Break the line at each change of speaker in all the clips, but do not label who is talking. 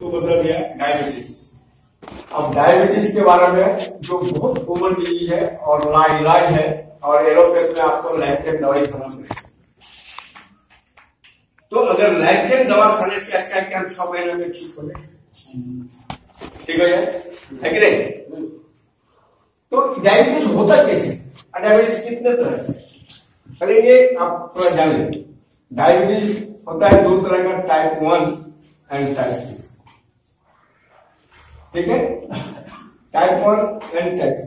तो बता दिया डायबिटीज। अब डायबिटीज के बारे में जो बहुत कॉमन डिजीज है और इलाज है और एलोपैथ में आपको लैक्टेन दवाई खाना पड़ेगा। तो अगर लैक्टेन दवा खाने से अच्छा है कि हम 6 महीने में ठीक हो जाए, ठीक हो जाए, है कि नहीं? तो डायबिटीज होता कैसे? डायबिटीज कितने तरह से? पहले ये आप थोड़ा जान लें। डायबिटीज होता है 2 तरह का, टाइप 1 एंड टाइप 2, ठीक है? Type 1 and type 2।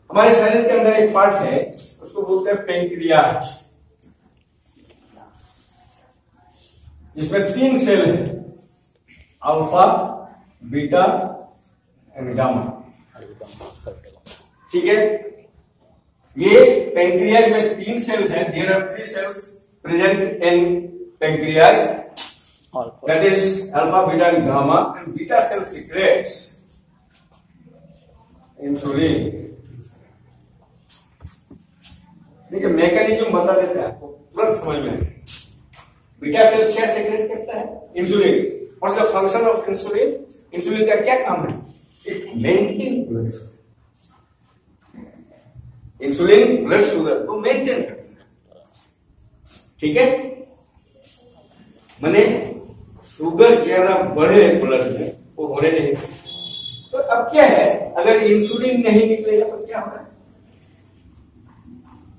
हमारे शरीर के अंदर एक पार्ट है, उसको बोलते हैं पेंक्रियाज, जिसमें 3 सेल है, अल्फा, बीटा एंड गामा, ठीक है? ये पेंक्रियाज में 3 सेल्स हैं। There are 3 cells present in pancreas, that is alpha, beta and gamma, and beta cell secretes insulin। देखिए मैकेनिज्म बता देते हैं आपको, तुरंत समझ में आएगा। बीटा सेल क्या सेक्रेट करता है? Insulin. What's the function of insulin? Insulin का क्या काम है? It maintain blood sugar. Insulin blood sugar को मेंटेन करता है, ठीक है? माने शुगर ज्यादा बढ़े ब्लड में, वो होने नहीं। तो अब क्या है, अगर इंसुलिन नहीं निकलेगा तो क्या होगा?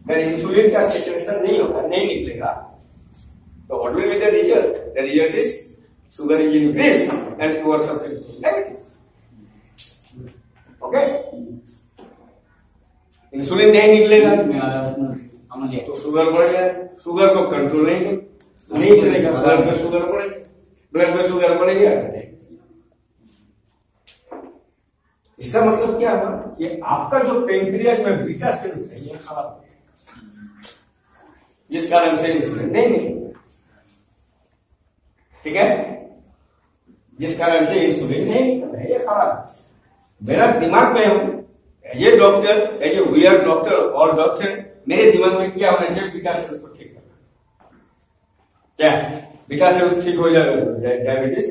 अगर इंसुलिन का सेक्रेशन नहीं होगा, नहीं निकलेगा, तो what will be the result? The result is sugar is increase and you are suffering diabetes. Okay, insulin नहीं निकलेगा तो शुगर बढ़ जाए, शुगर को कंट्रोल नहीं करेगा, ब्लड में शुगर बढ़ेगा, ब्लड में शुगर बढ़ेगा। इसका मतलब क्या हुआ कि आपका जो पेंक्रियाज में बीटा सेल्स है ये खराब हो गया, जिस कारण से इंसुलिन नहीं निकलेगा, ठीक है? जिस कारण से इंसुलिन नहीं निकल है, ये खराब है। मेरा दिमाग में हूं as a doctor, as a we are doctor और डॉक्टर, मेरे दिमाग में क्या होना चाहिए? बीटा सेल्स को ठीक करना। क्या बीटा सेल्स ठीक हो जाएगा तो डायबिटीज,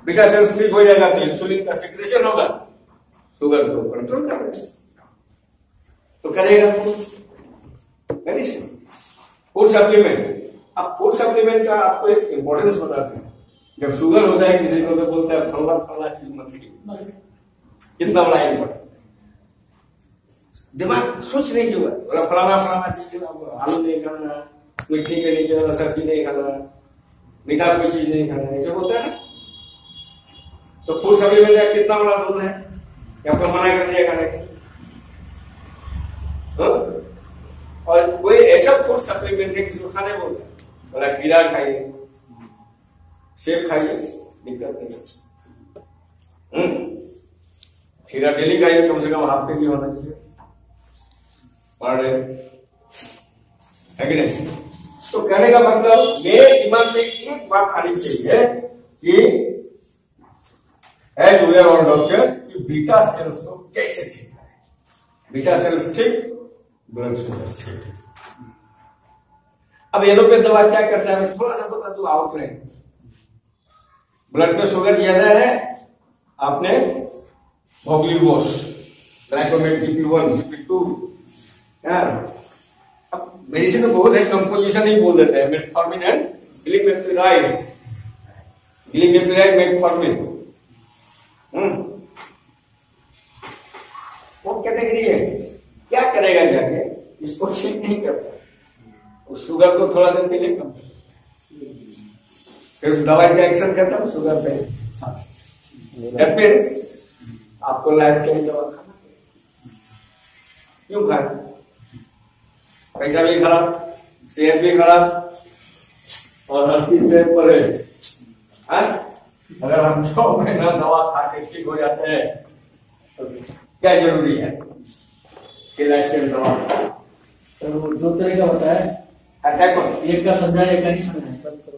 बीटा सेल्स ठीक हो जाएगा तो इंसुलिन का सेक्रेशन होगा, शुगर को कंट्रोल करेगा। तो करेगा फूड सप्लीमेंट। अब फूड सप्लीमेंट का आपको एक इंपॉर्टेंस बताते हैं। जब शुगर होता है किसी को तो बोलते हैं फला चीज मत लीजिए, कितना बड़ा इंपॉर्टेंट। दिमाग सोच नहीं क्यों बोला फलाना चीज, आलू नहीं खाना, मिट्टी के नीचे वाला सब्जी नहीं खाना, मीठा कोई चीज नहीं खाना, ऐसे बोलता है ना। तो फूड सप्लीमेंट कितना बड़ा रोल है कि आपको मना कर दिया खाने के। और कोई ऐसा फूड सप्लीमेंट है किसी को खाने बोलता है, बोला खीरा खाइए, सेब खाइए, दिक्कत नहीं। खीरा डेली खाइए, कम से कम हाफ के लिए होना चाहिए पर डे, है कि नहीं? तो कहने का मतलब ये दिमाग में एक बात आनी चाहिए कि एज वी आर और डॉक्टर, कि बीटा सेल्स को कैसे ठीक करें। बीटा सेल्स ठीक, ब्लड शुगर ठीक। अब एलोपैथ दवा क्या करता है, थोड़ा सा बता दो आउटलाइन। ब्लड में शुगर ज्यादा है, आपने वोगलीवोस, ग्लाइकोमेट GP1, GP2, अब मेडिसिन में बहुत है, कंपोजिशन ही बोल देते हैं, मेटफॉर्मिन एंड ग्लिमेपिराइड, मेटफॉर्मिन। वो कैटेगरी है, क्या करेगा जाके, इसको ठीक नहीं करता, उस शुगर को थोड़ा दिन के लिए कम करता, फिर दवाई का एक्शन करता है शुगर पे। दैट मीन्स आपको लाइफ टाइम दवा खाना है। क्यों खाए? पैसा भी खराब, सेहत भी खराब और हर चीज से परहेज। अगर हम 6 महीना दवा खा के ठीक हो जाते हैं तो क्या जरूरी है कि लाइफ टाइम दवा?
तो 2 तरह का होता है, एक का समझा, एक का नहीं समझा,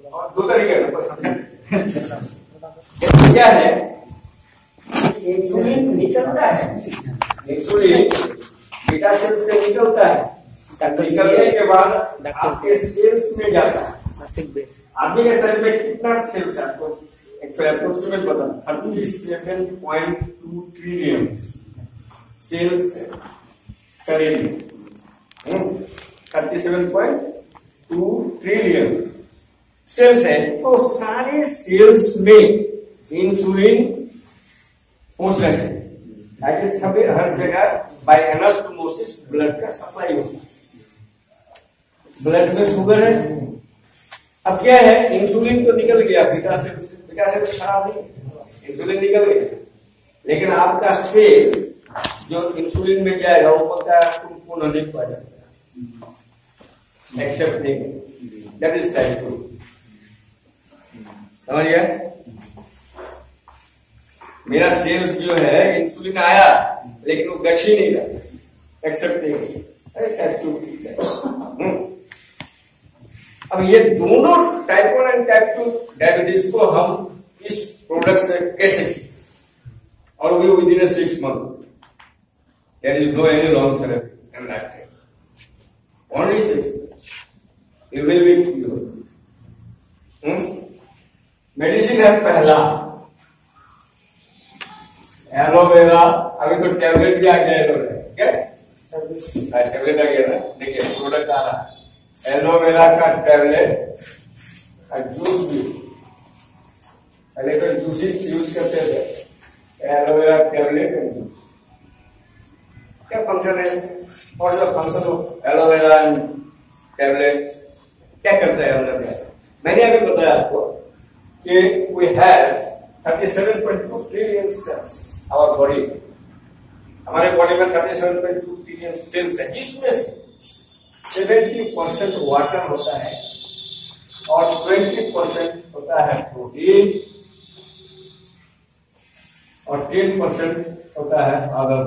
और 2 तरीके का समझा। क्या है, इंसुलिन निकलता है, इंसुलिन बीटा सेल से निकलता है, निकलने के बाद आपके सेल्स में जाता है। आदमी के शरीर में कितना सेल्स है आपको अप्रोक्सीमेट पता, 37.2 ट्रिलियन सेल्स है शरीर में। 37.2 ट्रिलियन सेल्स है। तो सारे सेल्स में इंसुलिन पहुंच रहे हैं ताकि सभी हर जगह बाय एनास्टोमोसिस ब्लड का सप्लाई होता है। ब्लड में शुगर है, अब क्या है, इंसुलिन तो निकल गया बीटा सेल्स खराब नहीं, इंसुलिन निकल गया, लेकिन आपका सेल जो इंसुलिन में जाएगा वो पता है आपको पुनः नहीं पा जाता, एक्सेप्ट नहीं, दैट इज टाइप 2। समझ गया? मेरा सेल्स जो है इंसुलिन आया लेकिन वो गश ही नहीं रहा, एक्सेप्ट नहीं, टाइप 2। अब ये दोनों टाइप 1 एंड टाइप 2 डायबिटीज को हम इस प्रोडक्ट से कैसे, और भी within 6 month, there is no any long therapy in that time, only 6 months you will be cured. Medicine है पहला एलोवेरा, अभी तो टैबलेट भी आ गया है, क्या टैबलेट आ गया ना, देखिए प्रोडक्ट आ रहा है एलोवेरा का टैबलेट और जूस भी, पहले तो जूस ही यूज करते थे, एलोवेरा टैबलेट एंड जूस। क्या फंक्शन है, और जो फंक्शन हो एलोवेरा एंड टैबलेट क्या करता है अंदर में, मैंने अभी बताया आपको कि we have 37.2 trillion cells our body, हमारे बॉडी में 37.2 ट्रिलियन सेल्स है, जिसमें से 70% वाटर होता है और 20% होता है प्रोटीन और 10% होता है अदर,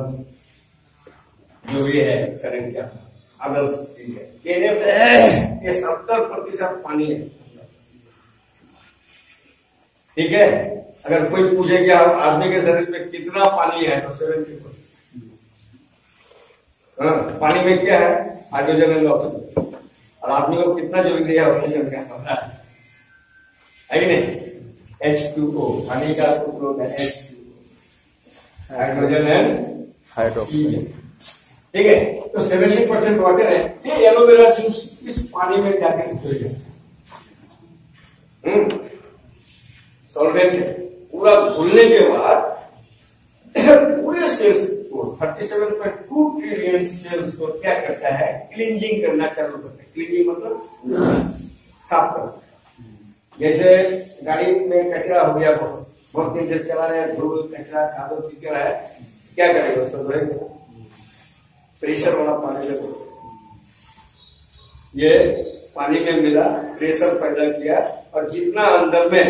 जो भी है शरीर के अदर चीज है। ये 70% पानी है, ठीक है। अगर कोई पूछे कि आदमी के शरीर में कितना पानी है तो 70%। पानी में क्या है, हाइड्रोजन एंड ऑक्सीजन, और आदमी को कितना जरूरी है ऑक्सीजन का, पता है कि नहीं? H2O, पानी का उपयोग है H2O, हाइड्रोजन एंड ऑक्सीजन, ठीक है। तो 70% वाटर है, ये एलोवेरा जूस इस पानी में जाके घुल जाए, सॉल्वेंट है, पूरा घुलने के बाद पूरे सेल्स को 37.2 ट्रिलियन सेल्स को क्या करता है, क्लींजिंग करना चालू करता है। क्लींजिंग मतलब साफ करना, जैसे गाड़ी में कचरा हो गया, बहुत दिन से चला रहे, धूल कचरा कादो कीचड़ है, क्या करेगा उसको धोएंगे, प्रेशर वाला पानी से धो, ये पानी में मिला, प्रेशर पैदा किया, और जितना अंदर में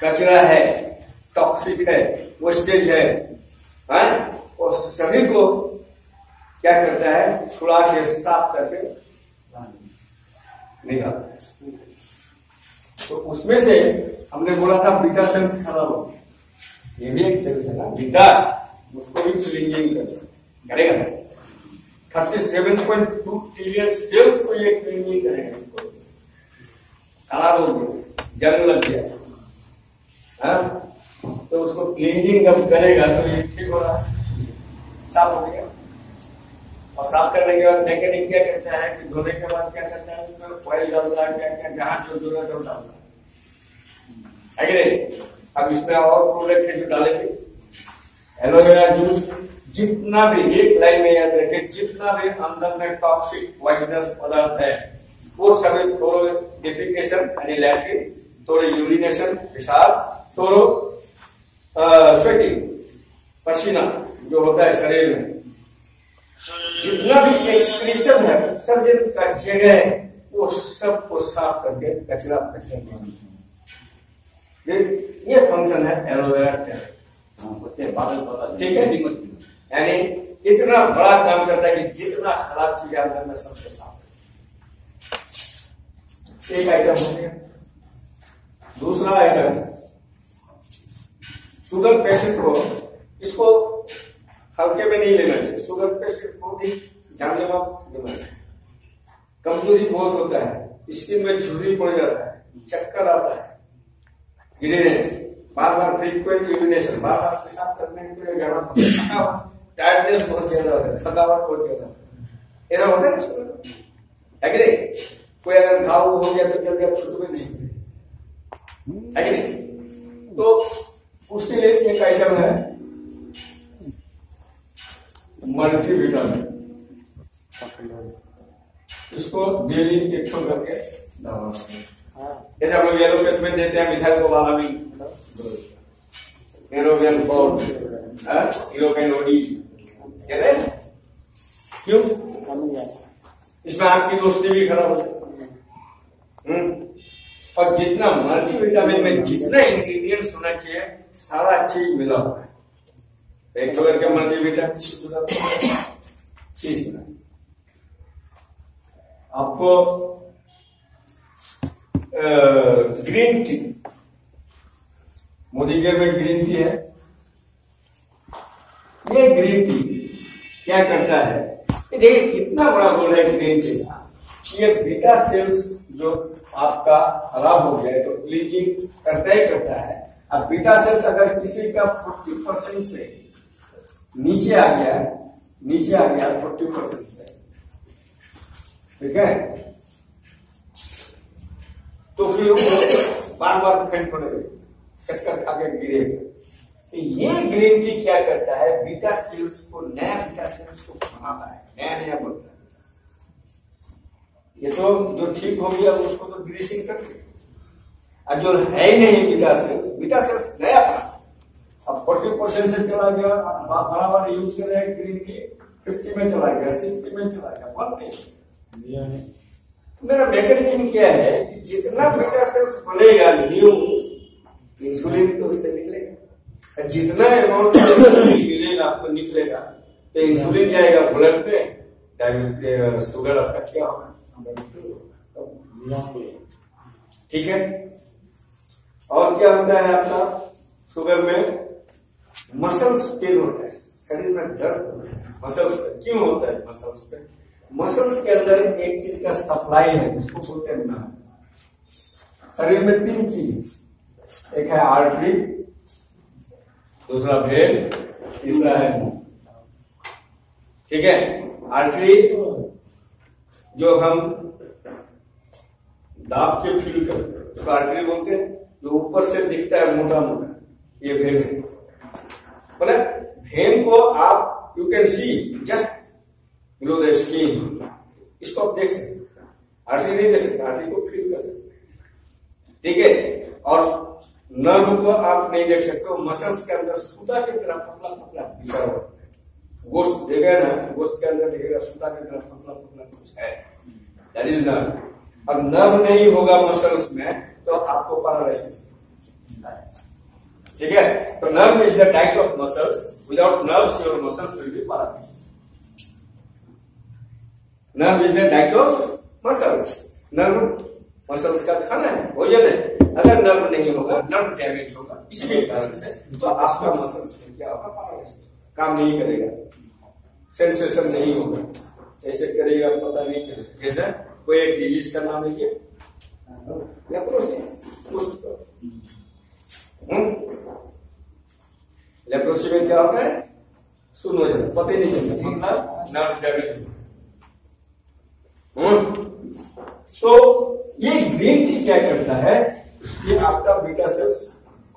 कचरा है, टॉक्सिक है, वेस्टेज है, और सभी को क्या करता है, छुड़ा के साफ करके निकालता है। तो उसमें से हमने बोला था बीटा सेल्स खराब हो, ये भी एक सेल्स है ना बीटा, उसको भी क्लीनिंग करेगा। 37.2 ट्रिलियन सेल्स को ये क्लीनिंग करेगा, इसको खराब हो गया, जंग लग गया, तो उसको क्लीनिंग जब करेगा तो ये ठीक हो रहा है, साफ हो गया। और साफ करने के बाद मैकेनिक क्या करता है कि धोने के बाद क्या करता है, उसमें ऑयल डालता है, क्या क्या जहां जो जरूरत है वो डालता है कि नहीं। अब इसमें और प्रोडक्ट है जो डालेंगे, एलोवेरा जूस, जितना भी एक लाइन में याद रखें, जितना भी अंदर में टॉक्सिक पॉइजनस पदार्थ है वो सभी, थोड़ो डिफिकेशन यानी लैट्रिन, थोड़े यूरिनेशन पेशाब, थोड़ो स्वेटिंग पसीना जो होता है शरीर में, जितना भी एक्सक्रीशन है सब का जगह है वो सबको साफ करके कचरा ये फंक्शन है एलोवेरा थेरेपी, ठीक है। यानी इतना बड़ा काम करता है कि जितना खराब चीज अंदर में सबको साफ, एक आइटम हो गया। दूसरा आइटम, शुगर पेशेंट को, इसको हल्के में नहीं लेना चाहिए, शुगर पेशेंट बहुत ही जानलेवा बीमारी है, कमजोरी बहुत होता है, स्किन में झुर्री पड़ जाता है, चक्कर आता है, गिरीनेस, बार बार फ्रीक्वेंट यूरिनेशन, बार बार पेशाब करने के लिए जाना, थकावट, टायर्डनेस बहुत ज्यादा होता है, थकावट बहुत ज्यादा, ऐसा होता है ना, है कि नहीं? कोई अगर घाव हो गया तो जल्दी आप छूट में नहीं, है कि नहीं? तो उसके लिए एक आइटम है मल्टीविटामिन, इसको डेली एक सौ करके दवा, जैसे हम लोग येलो पेट में देते हैं मिथाइल कोबालामिन, एरोबियन फोर्ट, इरोकेनोडी, कहते हैं क्यों? इसमें आपकी दोस्ती भी खराब हो जाए। और जितना मल्टीविटामिन में जितना इंग्रेडिएंट्स होना चाहिए सारा चीज मिला हुआ है, एक तो करके मल्टीविटामिन। तीसरा आपको ग्रीन टी, मोदी के में ग्रीन टी है, ये ग्रीन टी क्या करता है, देखिए कितना बड़ा बोल रहा है ग्रीन टी, ये बीटा सेल्स जो आपका खराब हो गया है तो ब्लीचिंग करता ही करता है। अब बीटा सेल्स अगर किसी का 40% से नीचे आ गया 40% से, ठीक है, तो फिर वो बार बार फेंट पड़ेगा, चक्कर खा के गिरेगा। तो ये ग्रीन टी क्या करता है, बीटा सेल्स को, नया बीटा सेल्स को बनाता है, नया बनता है। ये तो जो ठीक हो गया उसको तो ग्रीसिंग कर दिया, और जो है ही नहीं बीटा सेल्स नया बना, अब 40% से चला गया, बराबर यूज कर रहे हैं ग्रीन टी, 50 में चला गया, 60 में चला गया, बंद नहीं। मेरा मैकेनिज्म क्या है कि जितना बीटा सेल्स बनेगा न्यू, इंसुलिन तो उससे निकलेगा, जितना अमाउंट मिलेगा आपको निकलेगा, तो इंसुलिन जाएगा ब्लड पे, शुगर आपका क्या होगा, ठीक है। और क्या होता है आपका शुगर में, मसल्स पेन होता है, शरीर में दर्द मसल्स पे क्यों होता है, मसल्स पे, मसल्स के अंदर एक चीज का सप्लाई है जिसको बोलते हैं नर्व। शरीर में 3 चीज, एक है आर्टरी, दूसरा वेन, तीसरा है मुंह, ठीक है। आर्टरी जो हम दाब के फील करते हैं उसको आर्टरी बोलते हैं, जो ऊपर से दिखता है मोटा मोटा, ये वेन है। बोले वेन को आप you can see just below the skin, इसको आप देख सकते, आर्टरी नहीं देख सकते, आर्टरी को फील कर सकते, ठीक है। और नर्व को आप नहीं देख सकते, वो मसल्स के अंदर सूता की तरह पतला पतला बिछा हुआ है, गोश्त देगा ना, गोश्त के अंदर देखेगा सूता की तरह पतला पतला कुछ है, दैट इज नर्व। और नर्व नहीं होगा मसल्स में तो आपको पैरालिसिस, ठीक है। तो nerve is the type of muscles, without nerves your muscles will be paralysed. Nerve is the type of muscles, nerve muscles का खाना है, भोजन है। अगर नर्व नहीं होगा, नर्व डैमेज होगा किसी भी कारण से, तो आपका मसल्स क्या होगा, पैरालिसिस, काम नहीं करेगा, सेंसेशन नहीं होगा, ऐसे करेगा पता नहीं चलेगा। जैसे कोई एक डिजीज का नाम लीजिए, लेप्रोसी, लेप्रोसी में क्या होता है, सुन हो जाता, पता ही नहीं चलता, मतलब नर्व डैमेज। तो ये ग्रीन टी क्या करता है, ये आपका बीटा सेल्स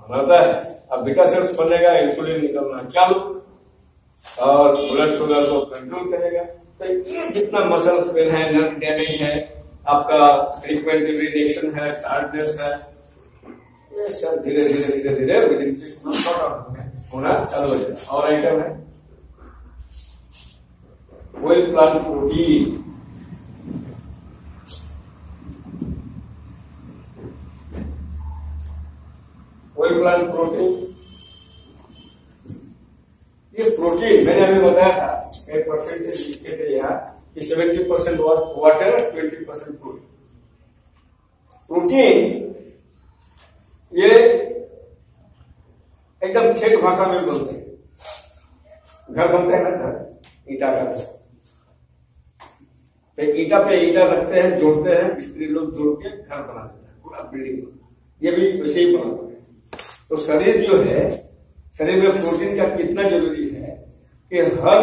बनाता है। अब बीटा सेल्स बनेगा, इंसुलिन निकलना चालू, और ब्लड शुगर को कंट्रोल करेगा। तो ये जितना मसल्स पेन है, नर्व डैमेज है, आपका फ्रीक्वेंट यूरिनेशन है, टायर्डनेस है, ये सब धीरे धीरे धीरे धीरे विदिन 6 मंथ शॉर्ट आउट होना चालू हो जाएगा। और आइटम है wheel plant protein, wheel plant protein, ये प्रोटीन मैंने अभी बताया था, एक परसेंटेज लिखे थे यहाँ कि 70% वाटर, 20% प्रोटीन। प्रोटीन ये एकदम ठेठ भाषा में बोलते हैं। घर बनता है ना, घर ईटा का, तो ईटा पे ईटा रखते हैं, जोड़ते हैं, मिस्त्री लोग जोड़ के घर बना देते हैं, पूरा बिल्डिंग, ये भी वैसे ही बना हुआ है। तो शरीर जो है, शरीर में प्रोटीन का कितना जरूरी है कि हर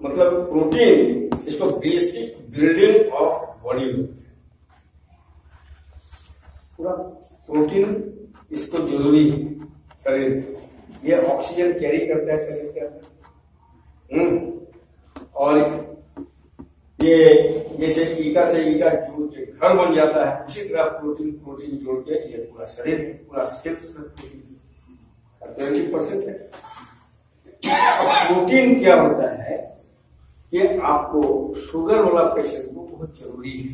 मतलब प्रोटीन इसको बेसिक बिल्डिंग ऑफ बॉडी होती है, पूरा प्रोटीन इसको जरूरी है शरीर। ये ऑक्सीजन कैरी करता है शरीर के अंदर। और ये जैसे ईटा से ईटा जोड़ के घर बन जाता है, उसी तरह प्रोटीन जोड़ के ये पूरा शरीर है, पूरा सेल्स में प्रोटीन 20% है। प्रोटीन क्या होता है, ये आपको शुगर वाला पेशेंट को बहुत जरूरी है,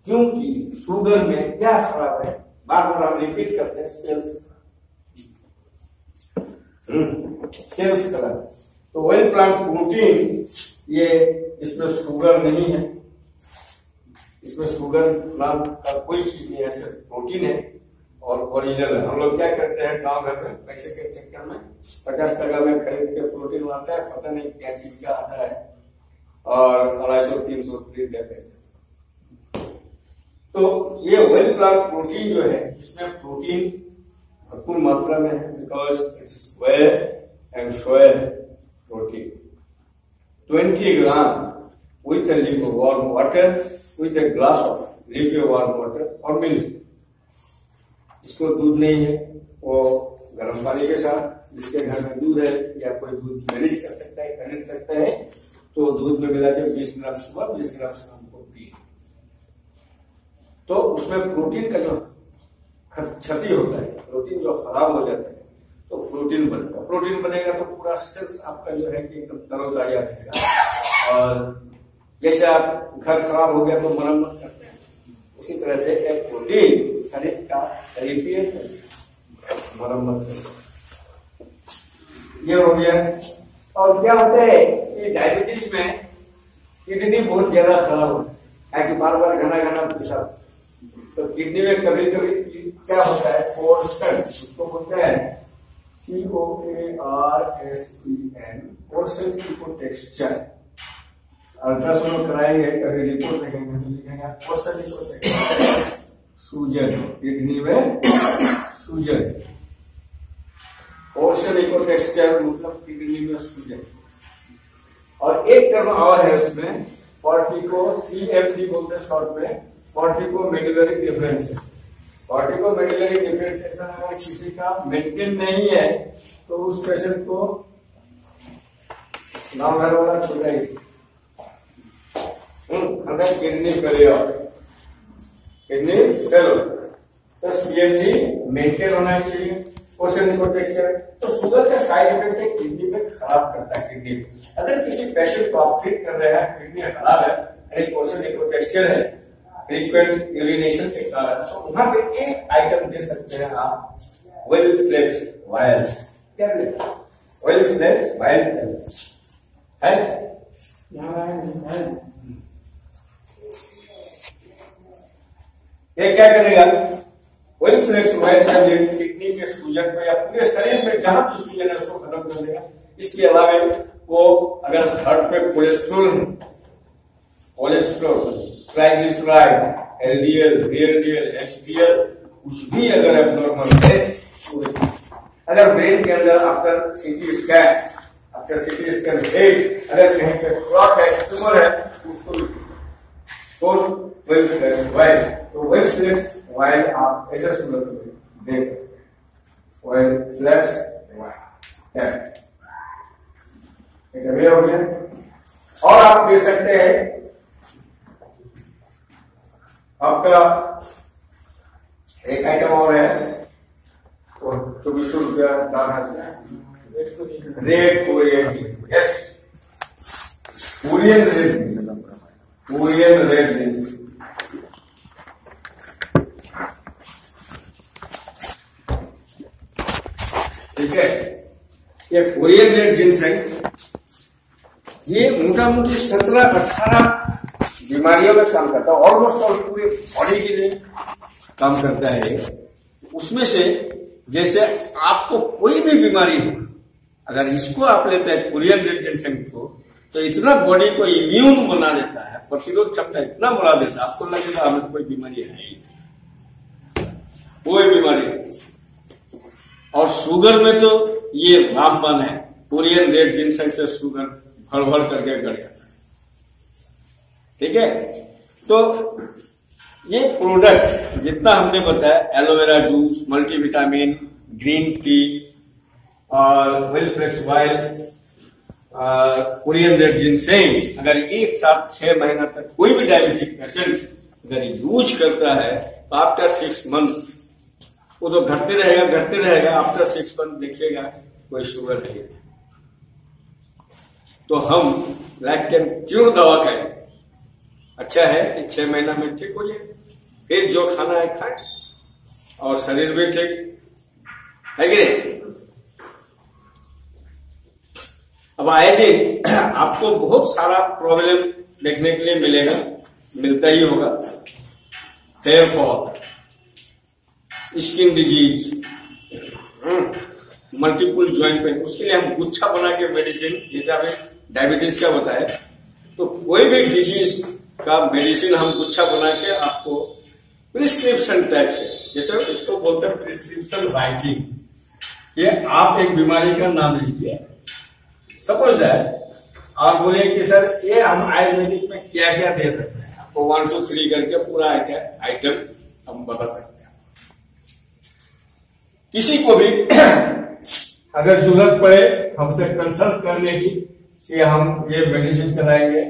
क्योंकि शुगर में क्या खराब है, बार बार हम रिपीट करते हैं, सेल्स खराब। तो व्हेल प्लांट प्रोटीन, ये इसमें शुगर नहीं है, इसमें शुगर नाम का कोई चीज नहीं है, सिर्फ प्रोटीन है और ओरिजिनल है। हम लोग क्या करते हैं गांव घर में पैसे के चक्कर में 50 टका में खरीद के प्रोटीन आता है, पता नहीं क्या चीज का आता है, और 250-300 खरीद लेते हैं। तो ये व्हेल प्लांट प्रोटीन जो है, इसमें प्रोटीन भरपूर मात्रा में है, because it's whey and soy protein. 20 gram with a lukewarm water, with a glass of lukewarm water और मिल्क। इसको दूध नहीं है, वो गर्म पानी के साथ, जिसके घर में दूध है या कोई दूध मैनेज कर सकता है, खरीद सकते हैं, तो दूध में मिला के 20 ग्राम सुबह 20 ग्राम शाम को पिए। तो उसमें प्रोटीन का जो क्षति होता है, प्रोटीन जो खराब हो जाता है, तो प्रोटीन बनेगा। प्रोटीन बनेगा तो पूरा सेल्स आपका जो है कि एकदम तरोताजा रहेगा। और जैसे आप घर खराब हो गया तो मरम्मत करते हैं, उसी तरह से एक प्रोटीन शरीर का रिपेयर करता है, मरम्मत करता है। ये हो गया। और क्या होता है कि डायबिटीज में किडनी बहुत ज्यादा खराब होता है, बार बार घना पेशाब, तो किडनी में कभी कभी क्या होता है, पोर्शन, उसको बोलते हैं COARSEN, पोर्शन इकोटेक्सचर। अल्ट्रासाउंड कराएंगे, कभी रिपोर्ट देखेंगे तो लिखेंगे पोर्शन इकोटेक्सचर, सूजन, किडनी में सूजन। पोर्शन इकोटेक्सचर मतलब किडनी में सूजन। और एक टर्म और है उसमें, कॉर्टिको, CMD बोलते हैं शॉर्ट में, cortico medullary differentiation. Cortico medullary differentiation अगर किसी का मेंटेन नहीं है तो उस पेशेंट को गाँव घर वाला छोड़ा ही किडनी फेलियर, किडनी फेलियर। तो CMD मेंटेन होना चाहिए, पोर्शन इकोटेक्सचर। तो शुगर का साइड इफेक्ट है, किडनी में खराब करता है किडनी। अगर किसी पेशेंट को आप ट्रीट कर रहे हैं, किडनी खराब है, पोर्शन इकोटेक्सचर है, फ्रीक्वेंट यूरिनेशन के कारण, तो वहां पे एक आइटम दे सकते हैं आप, वेल फ्लेक्स वायल। क्या वेल फ्लेक्स वायल है? ये क्या करेगा, वेल फ्लेक्स वायल का किडनी के सूजन को या पूरे शरीर में जहां भी सूजन है उसको खत्म कर देगा। इसके अलावा वो अगर हार्ट पे कोलेस्ट्रोल है, cholesterol, triglyceride, LDL, VLDL, HDL कुछ भी अगर एबनॉर्मल है, अगर ब्रेन के अंदर आफ्टर CT स्कैन हेड अगर कहीं पे क्लॉट है, ट्यूमर है, उसको वेल फ्लेक्स वायल। तो वेल फ्लेक्स वायल आप ऐसे सुंदर दे सकते हैं, वेल फ्लेक्स वायल। ठीक हो गया। और आप दे सकते हैं आपका एक आइटम और है, और 2400 रुपया दाम है, red Korean. Yes, Korean red, Korean red. ठीक है, ये कोरियन रेड जिनसेंग, ये मोटा मोटी 17-18 बीमारियों में काम करता है, ऑलमोस्ट ऑल पूरे बॉडी के लिए काम करता है। उसमें से जैसे आपको कोई भी बीमारी हो, अगर इसको आप लेते हैं कोरियन रेड जिनसेंग को, तो इतना बॉडी को इम्यून बना देता है, प्रतिरोध क्षमता इतना बढ़ा देता है, आपको लगेगा हमें कोई बीमारी है ही नहीं। कोई बीमारी नहीं। और शुगर में तो ये रामबाण है, कोरियन रेड जिनसेंग से शुगर भर भर करके घट जाता है। ठीक है, तो ये प्रोडक्ट जितना हमने बताया, aloe vera juice, multivitamin, green tea और विलफ्लेक्स ऑयल, कोरियन रेड जिनसेंग, अगर एक साथ 6 महीना तक कोई भी डायबिटिक पेशेंट अगर यूज करता है तो आफ्टर 6 मंथ वो तो घटते रहेगा। आफ्टर 6 मंथ देखिएगा कोई शुगर नहीं है। तो हम लैक्टेन क्यों दवा करें? अच्छा है कि 6 महीना में ठीक हो जाए, फिर जो खाना है खाए और शरीर भी ठीक है कि नहीं। अब आए दिन आपको बहुत सारा प्रॉब्लम देखने के लिए मिलता ही होगा। Hair fall, skin disease, multiple joint pain, उसके लिए हम गुच्छा बना के मेडिसिन, जैसे आपने डायबिटीज का बताया, तो कोई भी डिजीज का मेडिसिन हम गुच्छा बना के आपको प्रिस्क्रिप्शन टाइप से, जैसे इसको बोलते हैं प्रिस्क्रिप्शन राइटिंग। ये आप एक बीमारी का नाम लीजिए, सपोज दैट, और बोलिए कि सर ये हम आयुर्वेदिक में क्या क्या दे सकते हैं, आपको 1 2 3 करके पूरा आइटम हम बता सकते हैं। किसी को भी अगर जरूरत पड़े हमसे कंसल्ट करने की कि हम ये मेडिसिन चलाएंगे,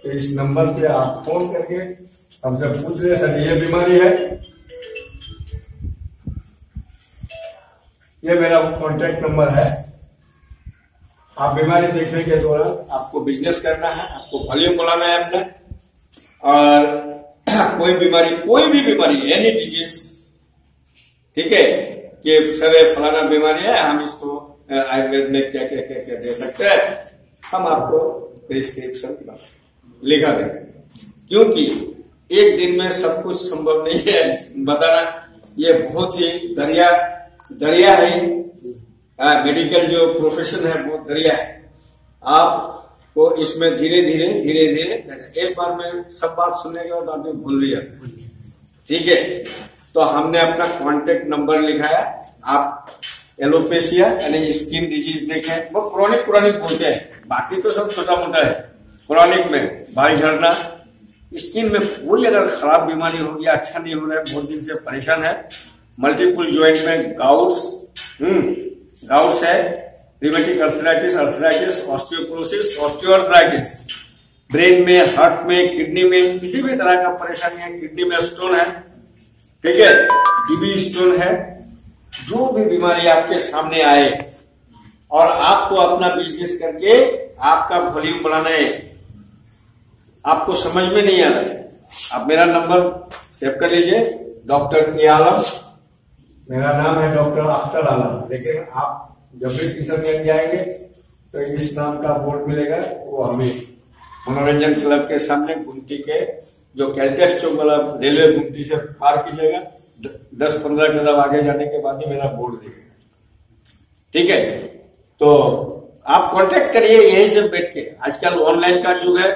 तो इस नंबर पे आप फोन करके हमसे पूछ रहे सर ये बीमारी है, ये मेरा कॉन्टेक्ट नंबर है। आप बीमारी देखने के दौरान आपको बिजनेस करना है, आपको वॉल्यूम बढ़ाना है अपना, और कोई भी बीमारी एनी डिजीज, ठीक है, कि सर फलाना बीमारी है, हम इसको आयुर्वेद में क्या क्या क्या क्या दे सकते हैं, हम आपको प्रिस्क्रिप्शन लिखा देंगे। क्योंकि एक दिन में सब कुछ संभव नहीं है बताना, ये बहुत ही दरिया है। मेडिकल जो प्रोफेशन है वो दरिया है। आपको इसमें धीरे धीरे एक बार में सब बात सुनने के बाद आपने भूल लिया, ठीक है। तो हमने अपना कांटेक्ट नंबर लिखाया। आप एलोपेशिया यानी स्किन डिजीज देखें, वो क्रॉनिक बोलते हैं, बाकी तो सब छोटा मोटा है। क्रॉनिक में बाल झड़ना, स्किन में कोई अगर खराब बीमारी हो गया, अच्छा नहीं हो रहा है, बहुत दिन से परेशान है, मल्टीपल ज्वाइंट में गाउट्स है, rheumatic arthritis, osteoporosis, osteoarthritis, brain में, हार्ट में, किडनी में किसी भी तरह का परेशानी है, किडनी में स्टोन है, ठीक है, टीबी स्टोन है, जो भी बीमारी आपके सामने आए और आपको अपना बिजनेस करके आपका वॉल्यूम बढ़ाना है, आपको समझ में नहीं आ रहा है, आप मेरा नंबर सेव कर लीजिए, डॉक्टर ए आलम, मेरा नाम है डॉक्टर अख्तर आलम। लेकिन आप जब भी किशनगंज जाएंगे तो इस नाम का बोर्ड मिलेगा, वो हमें मनोरंजन क्लब के सामने गुमटी के जो कैलटेक्स चौक वाला रेलवे गुमटी से पार कीजिएगा, 10-15 कदम आगे जाने के बाद ही मेरा बोर्ड दिखेगा, ठीक है। तो आप कांटेक्ट करिए यहीं से बैठ के। आजकल ऑनलाइन का युग है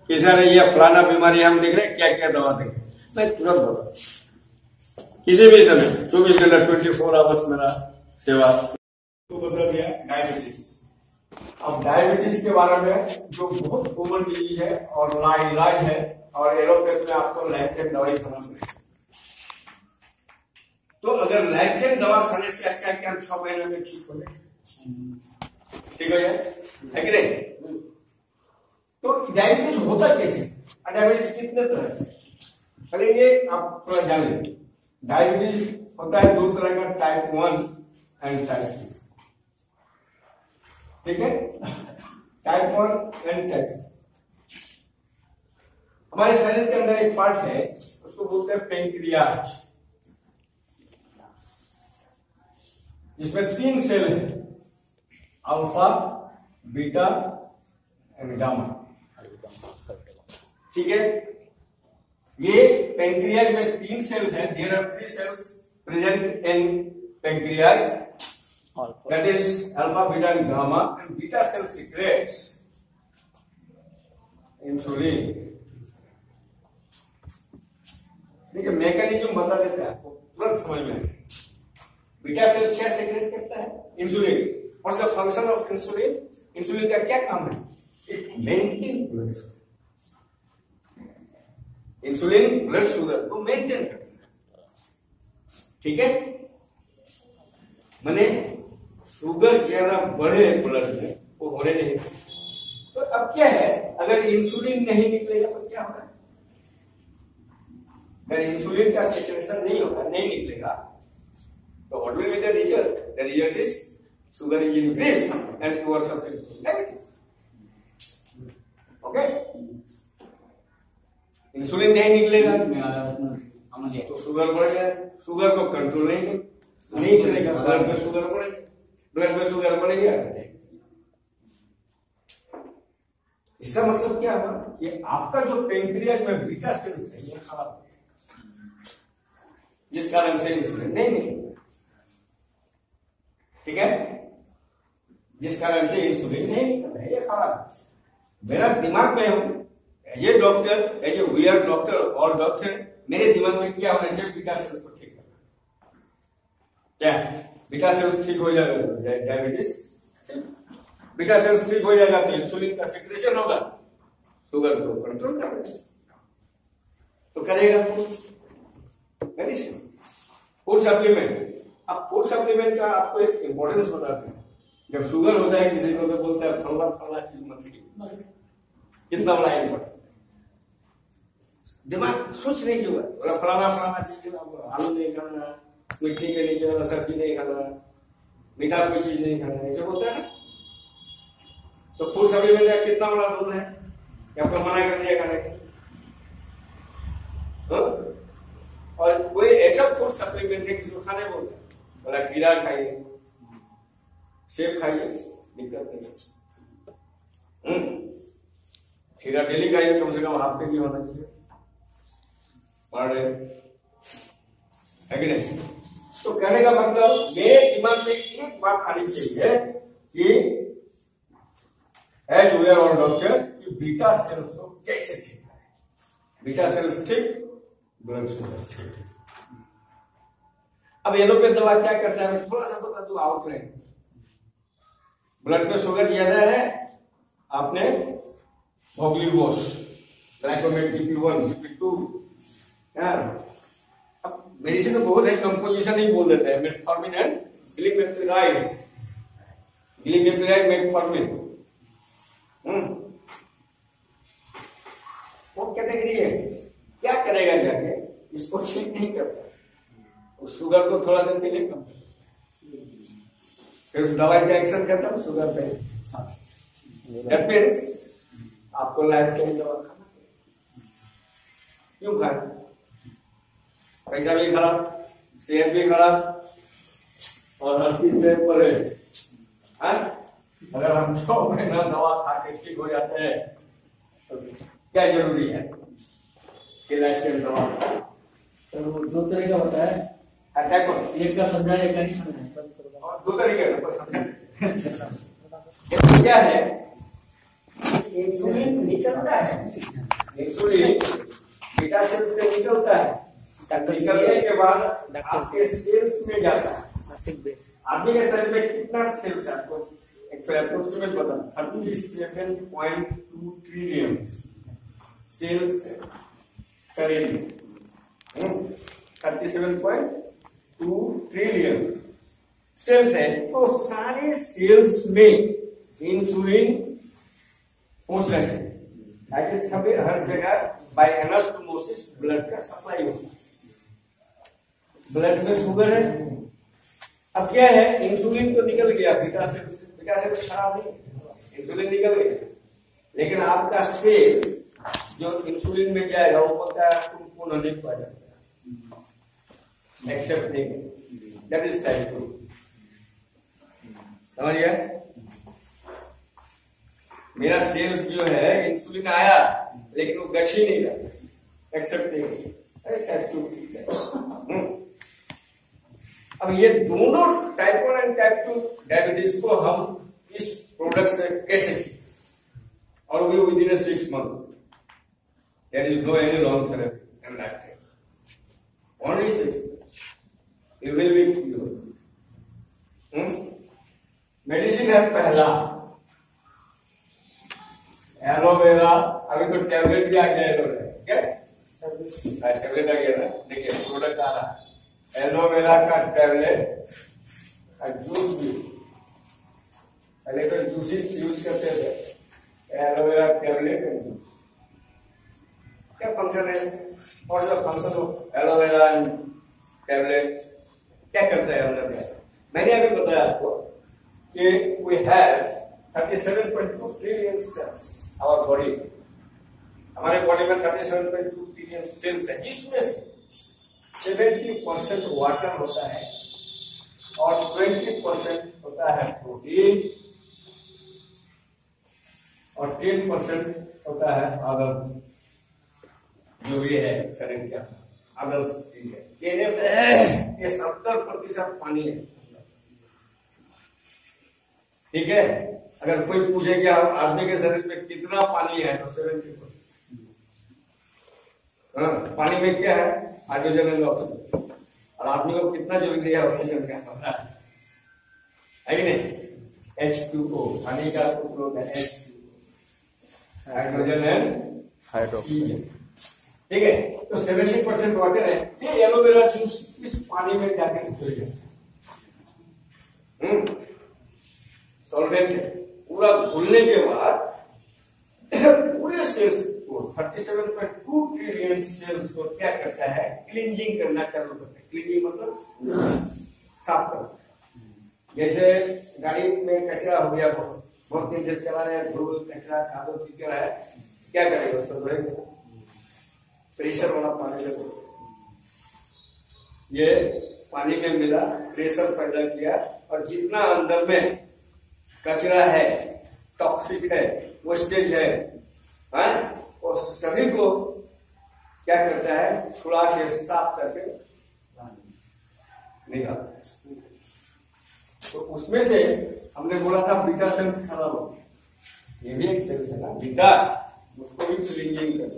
कि सर ये फलाना बीमारी हम देख रहे हैं, क्या क्या दवा देंगे, मैं तुरंत बोला किसी भी समय 24 घंटा 24 आवर्स मेरा सेवा तो बता दिया। डायबिटीज, अब डायबिटीज के बारे में जो बहुत कॉमन डिजीज है और लाइलाज है, और एलोपैथ में आपको लैक्टेन दवाई खाना पड़ेगा। तो अगर लैक्टेन दवा खाने से अच्छा है कि हम 6 महीने में ठीक हो जाए, ठीक हो जाए, है कि नहीं। तो डायबिटीज होता कैसे, डायबिटीज कितने तरह से, पहले ये आप थोड़ा जान लीजिए। डायबिटीज होता है 2 तरह का, टाइप 1 एंड टाइप 2, ठीक है, टाइप 1 एंड टाइप 2। हमारे शरीर के अंदर एक पार्ट है, उसको बोलते हैं पेंक्रियाज, जिसमें 3 सेल है, अल्फा, बीटा एंड गामा, ठीक है। ये पेंक्रियाज में 3 सेल्स हैं, there are 3 cells present in pancreas, that is alpha, beta and gamma, and beta cell secretes insulin। देखिए मैकेनिज्म बता देते हैं आपको, तुरंत समझ में आएगा। बीटा सेल क्या सेक्रेट करता है? Insulin. What's the function of insulin? Insulin का क्या काम है? It maintain blood sugar. Insulin blood sugar को मेंटेन करता है, ठीक है। माने शुगर ज्यादा बढ़े ब्लड में वो होने नहीं। तो अब क्या है, अगर इंसुलिन नहीं निकलेगा तो क्या होगा? अगर इंसुलिन का सेक्रेशन नहीं होगा, नहीं निकलेगा, तो what will be the result? The result is sugar is increased and you are suffering from diabetes. Okay? Insulin नहीं निकलेगा तो शुगर बढ़ जाए, शुगर को कंट्रोल नहीं करेगा, ब्लड में शुगर बढ़ेगी, ब्लड में शुगर बढ़ेगी। इसका मतलब क्या हुआ कि आपका जो पेंक्रियाज में बीटा सेल्स है ये खराब है, जिस कारण से इंसुलिन नहीं निकलेगा, ठीक है। जिस कारण से इंसुलिन नहीं निकलता है, ये खराब है। मेरा दिमाग में हूं as a doctor, as a we are doctor और डॉक्टर, मेरे दिमाग में क्या होना चाहिए? बीटा सेल्स को ठीक करना। क्या बीटा सेल्स ठीक हो जाएगा डायबिटीज, बीटा सेल्स ठीक हो जाएगा तो इंसुलिन का सिक्रेशन होगा, शुगर को कंट्रोल करेगा, तो करेगा फूड सप्लीमेंट। अब फूड सप्लीमेंट का आपको एक इंपॉर्टेंस बताते हैं। जब शुगर होता है किसी को तो बोलता है फला फला चीज मत लीजिए, कितना बड़ा इंपॉर्टेंट। दिमाग सोच नहीं क्यों बोला फलाना फलाना चीज, आलू नहीं खाना, मिट्टी के नीचे वाला सब्जी नहीं खाना, मीठा कोई चीज नहीं खाना, ऐसे बोलता है ना। तो फूड सप्लीमेंट का कितना बड़ा रोल है कि आपको मना कर दिया खाने के। और कोई ऐसा फूड सप्लीमेंट है किसी खाने बोलता है, बोला खीरा खाइए, सेब खाइए, दिक्कत नहीं। खीरा डेली खाइए, कम से कम हाफ के जी होना चाहिए पर डे, है कि नहीं। तो कहने का मतलब मेरे दिमाग में एक बात आनी चाहिए कि एज वी आर डॉक्टर, कि बीटा सेल्स को कैसे ठीक करें। बीटा सेल्स ठीक, ब्लड शुगर ठीक। अब एलोपैथ दवा क्या करता है, थोड़ा सा बता दूं आउटलाइन। ब्लड में शुगर ज्यादा है, आपने ग्लूकोज, ग्लाइकोमेट TP1, TP2, अब मेडिसिन में बहुत है, कंपोजिशन ही बोल देते हैं, मेटफॉर्मिन एंड ग्लिमेपिराइड, मेटफॉर्मिन। वो कैटेगरी है, क्या करेगा जाके, इसको ठीक नहीं करता, उस शुगर को थोड़ा दिन के लिए कम, फिर दवाई का एक्शन करता है शुगर पे। दैट मीन्स आपको लाइफ टाइम दवा खाना। क्यों खाए? पैसा भी खराब, सेहत भी खराब, और हर चीज से परे। अगर हम 6 महीना दवा खा के ठीक हो जाते हैं तो क्या जरूरी है कि लाइफ टाइम दवा?
तो दो तरह का होता है,
अटैक,
एक का समझा एक का नहीं समझा,
और दो तरीके क्या है, इंसुलिन निकलता है, इंसुलिन बीटा सेल से निकलता है, निकलने के बाद आपके सेल्स में जाता है। आदमी के शरीर में कितना सेल्स है आपको अप्रोक्सीमेट पता, 37.2 ट्रिलियन सेल्स है शरीर में। 37.2 ट्रिलियन सेल्स है, तो सारे सेल्स में इंसुलिन पहुंच रहे हैं, सभी हर जगह बाय एनास्टोमोसिस ब्लड का सप्लाई होता है। ब्लड में शुगर है, अब क्या है, इंसुलिन तो निकल गया बीटा सेल्स खराब नहीं, इंसुलिन निकल गया, लेकिन आपका सेल जो इंसुलिन में जाएगा वो बोलता है तुमको नहीं पा जाता, एक्सेप्ट नहीं, दैट इज टाइप 2। समझिए, मेरा सेल्स जो है इंसुलिन आया लेकिन वो गश ही नहीं रहा, एक्सेप्ट नहीं, टाइप 2। अब ये दोनों टाइप 1 एंड टाइप 2 डायबिटीज को हम इस प्रोडक्ट से कैसे, और भी within 6 months, there is no any long therapy and life time, only 6 months। You will be cure. Medicine है पहला एलोवेरा, अभी तो टैबलेट भी आ गया एलोवेरा, क्या टैबलेट आ गया ना, देखिए प्रोडक्ट आ रहा है एलोवेरा का टैबलेट और जूस भी। पहले तो जूस ही यूज करते थे, एलोवेरा टैबलेट और जूस। क्या फंक्शन है इसमें, और जो फंक्शन हो एलोवेरा टैबलेट क्या करता है अंदर में? मैंने अभी बताया आपको कि we have 37.2 trillion cells our body. हमारे बॉडी में 37.2 ट्रिलियन सेल्स है, जिसमें से 70% वाटर होता है और 20% होता है प्रोटीन और 10% होता है अदर, जो भी है शरीर का अदर चीज है। ये 70% पानी है, ठीक है। अगर कोई पूछे कि आदमी के शरीर में कितना पानी है तो 70%। पानी में क्या है, हाइड्रोजन एंड ऑक्सीजन, और आदमी को कितना जरूरी है ऑक्सीजन का पता है कि नहीं? H2O, पानी का उपयोग है H2O, हाइड्रोजन एंड ऑक्सीजन, ठीक है। तो 70% वाटर है। ये एलोवेरा जूस इस पानी में जाकर घुल जाए, सॉल्वेंट है। पूरा घुलने के बाद पूरे सेल्स को 37.2 ट्रिलियन सेल्स को क्या करता है, क्लींजिंग करना चालू करता है। क्लींजिंग मतलब साफ करना। जैसे गाड़ी में कचरा हो गया, बहुत दिन से चला रहे, धूल कचरा कादो कीचड़ है, क्या करेगा उसको धोएंगे, प्रेशर वाला पानी से। ये पानी में मिला, प्रेशर पैदा किया, और जितना अंदर में कचरा है, टॉक्सिक है, वेस्टेज है, और सभी को क्या करता है, छुड़ा के साफ करके निकालता है। तो उसमें से हमने बोला था बीटा सेल्स खराब हो, ये भी एक सेल्स है ना बीटा, उसको भी क्लीनिंग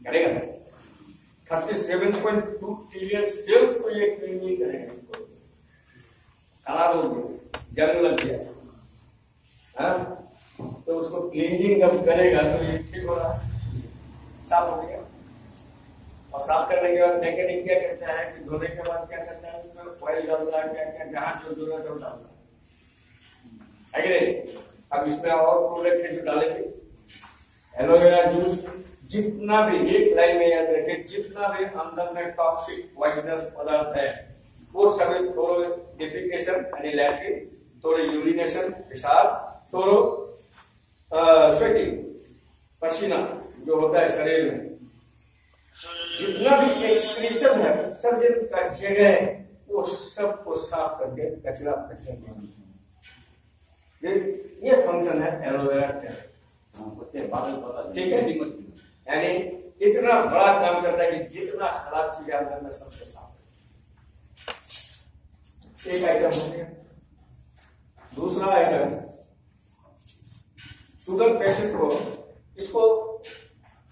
करेगा। 37.2 ट्रिलियन सेल्स को ये क्लीनिंग करेगा। खराब हो गया, जंग लग गया, तो उसको क्लीनिंग जब करेगा तो ये ठीक हो रहा है, साफ हो गया। और साफ करने के बाद मैकेनिक क्या करता है कि धोने के बाद क्या करता है, उसमें ऑयल डालता है, क्या क्या जहां जो जरूरत है वो डालता है कि नहीं। अब इसमें और प्रोडक्ट है जो डालेंगे, एलोवेरा जूस। जितना भी, एक लाइन में याद रखें, जितना भी अंदर में टॉक्सिक पॉइजनस पदार्थ है वो सभी थोड़े डिफिकेशन यानी लैट्रिन, थोड़े यूरिनेशन पेशाब, थोड़ो स्वेटिंग पसीना जो होता है शरीर में, जितना भी एक्सक्रीशन है सर्जन का जगह है वो सबको साफ करके कचरा ये फंक्शन है एलोवेरा का, ठीक है। यानी इतना बड़ा काम करता है कि जितना खराब चीज अंदर में सबसे साफ। एक आइटम हो गया। दूसरा आइटम, शुगर पेशेंट को, इसको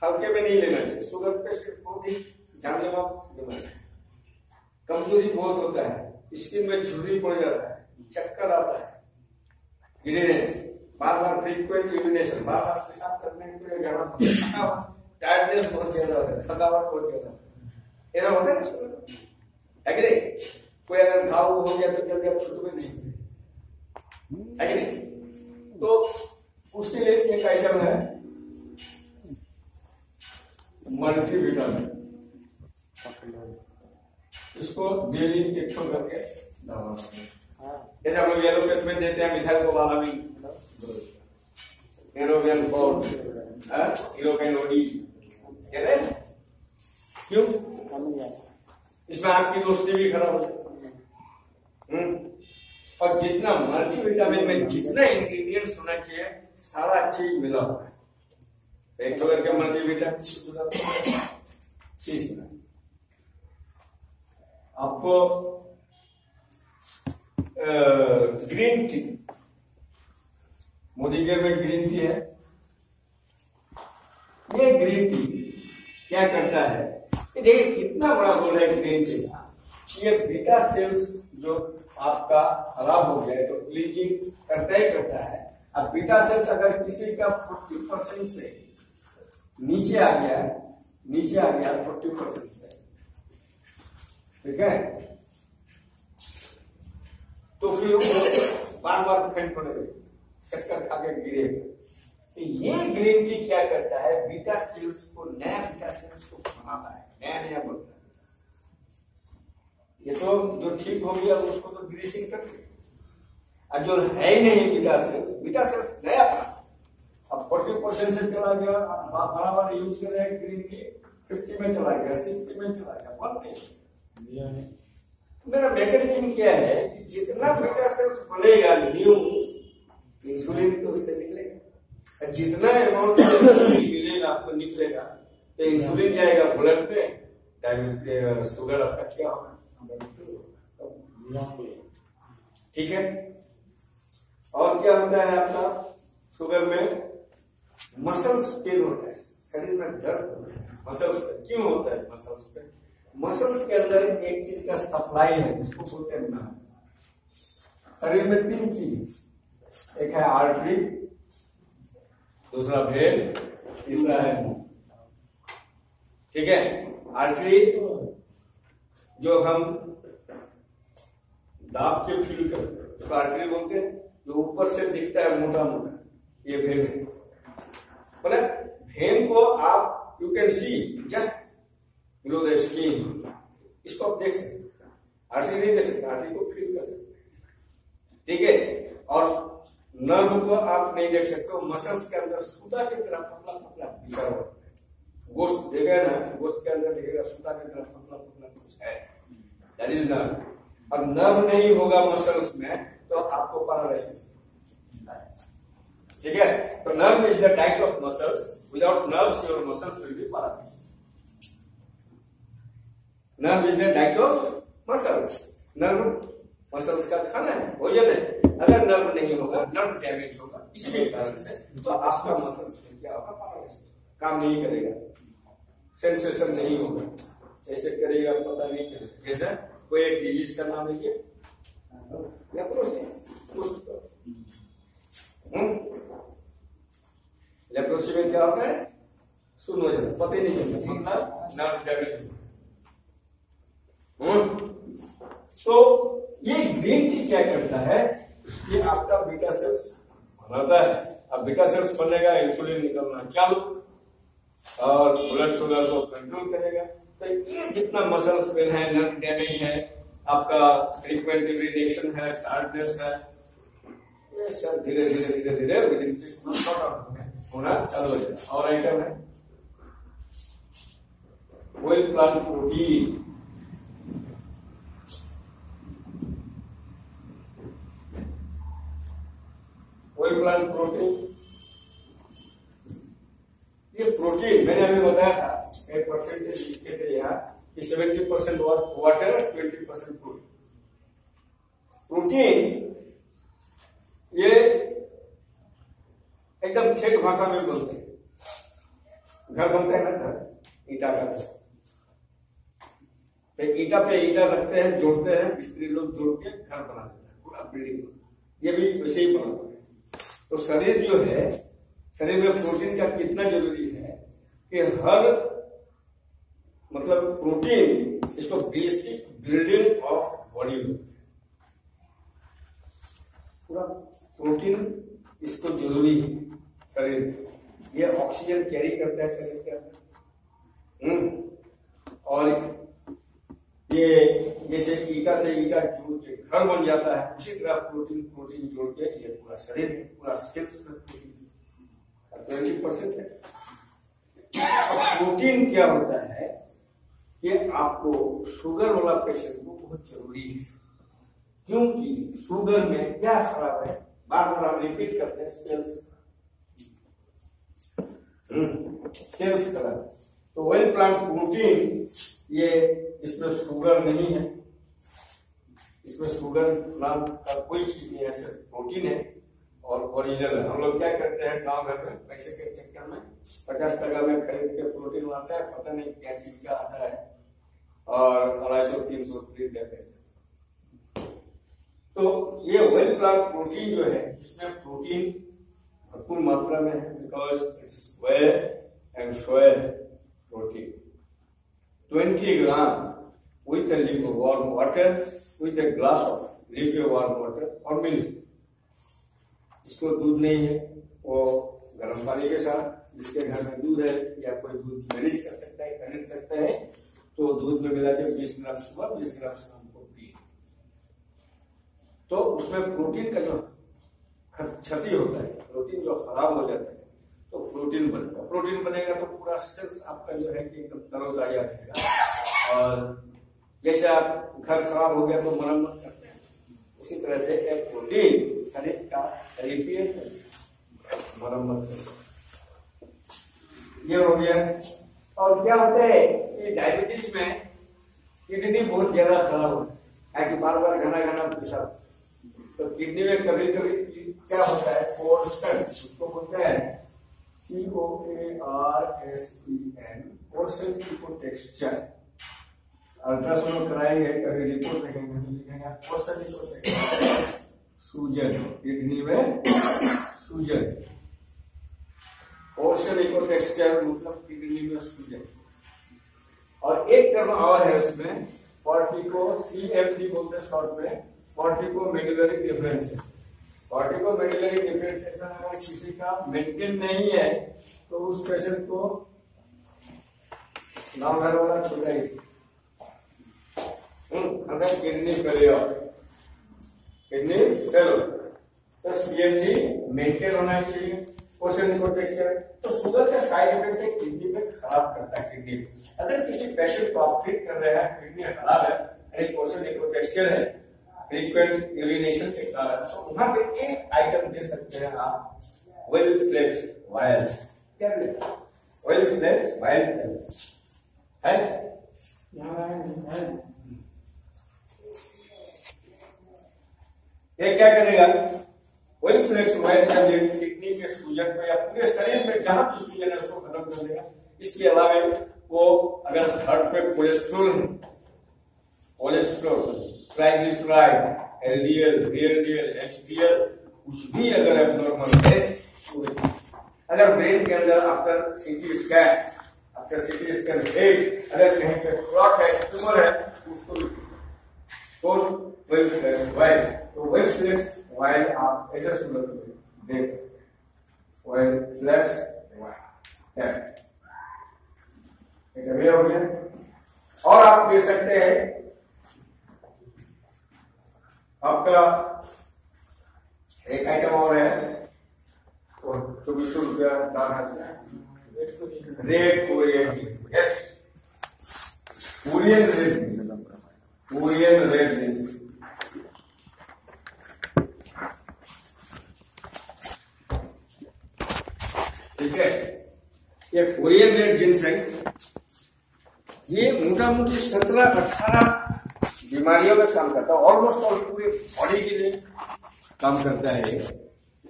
हल्के में नहीं लेना चाहिए। शुगर पेशेंट बहुत ही जानलेवा बीमारी है, कमजोरी बहुत होता है, स्किन में झुर्री पड़ जाता है, चक्कर आता है, गिरेनेस, बार बार फ्रीक्वेंट यूरिनेशन, बार बार पेशाब करने के लिए जाना पड़ता है, टायर्डनेस बहुत ज्यादा होता है, थकावट बहुत ज्यादा, ऐसा होता है ना शुगर है कि नहीं। कोई अगर घाव हो गया तो जल्दी आप छूट में नहीं है कि नहीं। तो उसके लिए एक आइटम है मल्टीविटामिन, इसको डेली एक सौ करके दवा। जैसे हम लोग येलो पेट में देते हैं मिथाइल कोबालामिन, एरोबियन फॉर्म, हीरोकेनोडी, क्यों? इसमें आपकी रोशनी भी खराब हो जाए। और जितना मल्टीविटामिन में जितना इंग्रेडिएंट्स होना चाहिए सारा चीज मिला हुआ है। एक तो करके मल्टीविटामिन आपको ग्रीन टी, मोदी के में ग्रीन टी है। ये ग्रीन टी क्या करता है, देखिए कितना बड़ा रोल है ग्रीन टी का। ये बीटा सेल्स जो आपका खराब हो गया है तो ब्लीडिंग करता ही करता है। अब बीटा सेल्स अगर किसी का 40% से नीचे आ गया 40% से, ठीक है, तो फिर वो बार बार फेंट पड़ेगा, चक्कर खा के गिरेगा। तो ये ग्रीन टी क्या करता है, बीटा सेल्स को, नया बीटा सेल्स को बनाता है, नया बनता है। ये तो जो ठीक हो गया उसको तो ग्रीसिंग कर दिया, और जो है ही नहीं बीटा सेल्स नया था, अब 40% से चला गया, बराबर यूज कर रहे हैं ग्रीन टी, 50 में चला गया, 60 में चला गया, बनते। मेरा मैकेनिज्म क्या है कि जितना बीटा सेल्स बनेगा न्यू, इंसुलिन तो उससे निकलेगा, जितना अमाउंट मिलेगा आपको निकलेगा, तो इंसुलिन जाएगा ब्लड पे, शुगर आपका क्या होगा, ठीक है। और क्या होता है आपका शुगर में, मसल्स पेन होता है, शरीर में दर्द होता है मसल्स पे। क्यों होता है मसल्स पे? मसल्स के अंदर एक चीज का सप्लाई है जिसको बोलते हैं नर्व। शरीर में 3 चीज, एक है आर्टरी, दूसरा वेन, तीसरा है मुंह, ठीक है। आर्टरी जो हम दाब के फील करते हैं उसको आर्टरी बोलते हैं, जो ऊपर से दिखता है मोटा मोटा, ये वेन है। मतलब वेन को आप you can see just below the skin, इसको आप देख सकते हैं, आर्टरी नहीं देख सकते, आर्टरी को फील कर सकते हैं, ठीक है। और नर्व को आप नहीं देख सकते, वो मसल्स के अंदर सूता की तरह पतला पतला बिछा हुआ है। गोश्त देखेगा ना, गोश्त के अंदर देखेगा सूता की तरह पतला पतला कुछ है, दैट इज नर्व। और नर्व नहीं होगा मसल्स में तो आपको पैरालिसिस, ठीक है। तो nerve is the type of muscles, without nerves your muscles will be paralysed. Nerve is the type of muscles, nerve muscles का खाना है, भोजन है। अगर नर्व नहीं होगा, नर्व डैमेज होगा किसी भी कारण से, तो आपका मसल्स में क्या होगा, पैरालिसिस, काम नहीं करेगा, सेंसेशन नहीं होगा, ऐसे करेगा पता नहीं चलेगा। जैसे कोई एक डिजीज का नाम लीजिए, लेप्रोसी में क्या होता है, सुन हो जाता, पता ही नहीं चलता, मतलब नर्व डैमेज। तो ये ग्रीन टी क्या करता है, ये आपका बीटा सेल्स बनाता है। अब बीटा सेल्स बनेगा, इंसुलिन निकलना चालू, और ब्लड शुगर को कंट्रोल करेगा। तो ये जितना मसल्स पेन है, नर्व डैमेज है, आपका फ्रीक्वेंट यूरिनेशन है, टायर्डनेस है, ये सब धीरे धीरे धीरे धीरे विदिन 6 मंथ सॉर्ट आउट होना चालू हो जाएगा। और आइटम है oil plant protein. Oil plant protein, ये प्रोटीन मैंने अभी बताया था, एक परसेंटेज लिखे थे यहाँ कि 70% वाटर, 20% प्रोटीन। प्रोटीन ये एकदम ठेठ भाषा में बोलते हैं, घर बनता है ना, घर ईटा का, तो ईटा पे ईटा रखते हैं, जोड़ते हैं, मिस्त्री लोग जोड़ के घर बना देते हैं, पूरा बिल्डिंग। ये भी वैसे ही बना हुआ है। तो शरीर जो है, शरीर में प्रोटीन का कितना जरूरी है कि हर, मतलब प्रोटीन इसको बेसिक बिल्डिंग ऑफ बॉडी में, पूरा प्रोटीन इसको जरूरी है शरीर। ये ऑक्सीजन कैरी करता है शरीर के अंदर, और ये जैसे ईटा से ईटा जोड़ के घर बन जाता है, उसी तरह प्रोटीन जोड़ के ये पूरा शरीर, पूरा सेल्स में प्रोटीन 20% है। प्रोटीन क्या होता है, ये आपको शुगर वाला पेशेंट को बहुत जरूरी है, क्योंकि शुगर में क्या खराब है, बार बार हम रिपीट करते हैं, सेल्स खराब। तो ऑयल प्लांट प्रोटीन, ये इसमें शुगर नहीं है, इसमें शुगर नाम का कोई चीज नहीं है, सिर्फ प्रोटीन है और ओरिजिनल है। हम लोग क्या करते हैं गांव घर में, पैसे के चक्कर में 50 टका में खरीद के प्रोटीन लाता है, पता नहीं क्या चीज का आता है, और 250-300 प्लेट देते हैं। तो ये वेल प्लांट प्रोटीन जो है, इसमें प्रोटीन भरपूर मात्रा में है, because it's well and soil protein. 20 gram with a lukewarm water, with a glass of lukewarm water और मिल्क। इसको दूध नहीं है वो गर्म पानी के साथ, जिसके घर में दूध है या कोई दूध मैनेज कर सकता है, खरीद सकते हैं, तो दूध में मिला के 20 ग्राम सुबह 20 ग्राम शाम को पिए। तो उसमें प्रोटीन का जो क्षति होता है, प्रोटीन जो खराब हो जाता है, तो प्रोटीन बनेगा। प्रोटीन बनेगा तो पूरा सेल्स आपका जो है कि एकदम तरोताजा रहेगा। और जैसे आप घर खराब हो गया तो मरम्मत करते हैं, उसी तरह से एक प्रोटीन शरीर का रिपेयर करता, मरम्मत करता। ये हो गया। और क्या होता है कि डायबिटीज में किडनी बहुत ज्यादा खराब होता है, बार बार घना घना पेशाब, तो किडनी में कभी कभी क्या होता है, पोर्शन, उसको बोलते हैं COARSEN, पोर्शन इकोटेक्सचर। अल्ट्रासाउंड कराएंगे, कभी रिपोर्ट देखेंगे तो लिखेंगे पोर्शन इकोटेक्सचर, सूजन, किडनी में सूजन। पोर्शन इकोटेक्सचर मतलब किडनी में सूजन। और एक टर्म और है उसमें, कॉर्टिको, CMD बोलते हैं शॉर्ट में, cortico medullary differentiation. Cortico medullary differentiation अगर किसी का मेंटेन नहीं है तो उस पेशेंट को गाँव घर वाला छुड़ाएगी, किडनी फेलियर, किडनी फेलियर। तो CMD मेंटेन होना चाहिए, पोर्शन इकोटेक्सचर। तो शुगर का साइड इफेक्ट है, किडनी में खराब करता है किडनी। अगर किसी पेशेंट को आप ट्रीट कर रहे हैं, किडनी खराब है, पोर्शन इकोटेक्सचर है, फ्रीक्वेंट यूरिनेशन के कारण, तो वहां पे एक आइटम दे सकते हैं आप, वेल फ्लेक्स वायल। क्या वेल फ्लेक्स वायल है? ये क्या करेगा, वेल फ्लेक्स वायल का किडनी के सूजन को या पूरे शरीर में जहां भी सूजन है उसको खत्म कर देगा। इसके अलावा वो अगर हार्ट पे कोलेस्ट्रॉल है, cholesterol, triglyceride, LDL, VLDL, HDL कुछ भी अगर एब्नॉर्मल है, अगर ब्रेन के अंदर आफ्टर CT स्कैन अगर कहीं पे क्लॉट है, ट्यूमर है, उसको वेल फ्लेक्स वायल। तो वेल फ्लेक्स वायल आप ऐसे सुंदर दे सकते हैं, वेल फ्लेक्स वायल। ये हो गया। और आप दे सकते हैं आपका एक आइटम और है, और 2400 रुपया दाम है, red Korean. Yes, Korean red, Korean red. ठीक है, ये कोरियन रेड जिनसेंग, ये मोटा मोटी 17-18 बीमारियों में काम करता है, ऑलमोस्ट ऑल पूरे बॉडी के लिए काम करता है।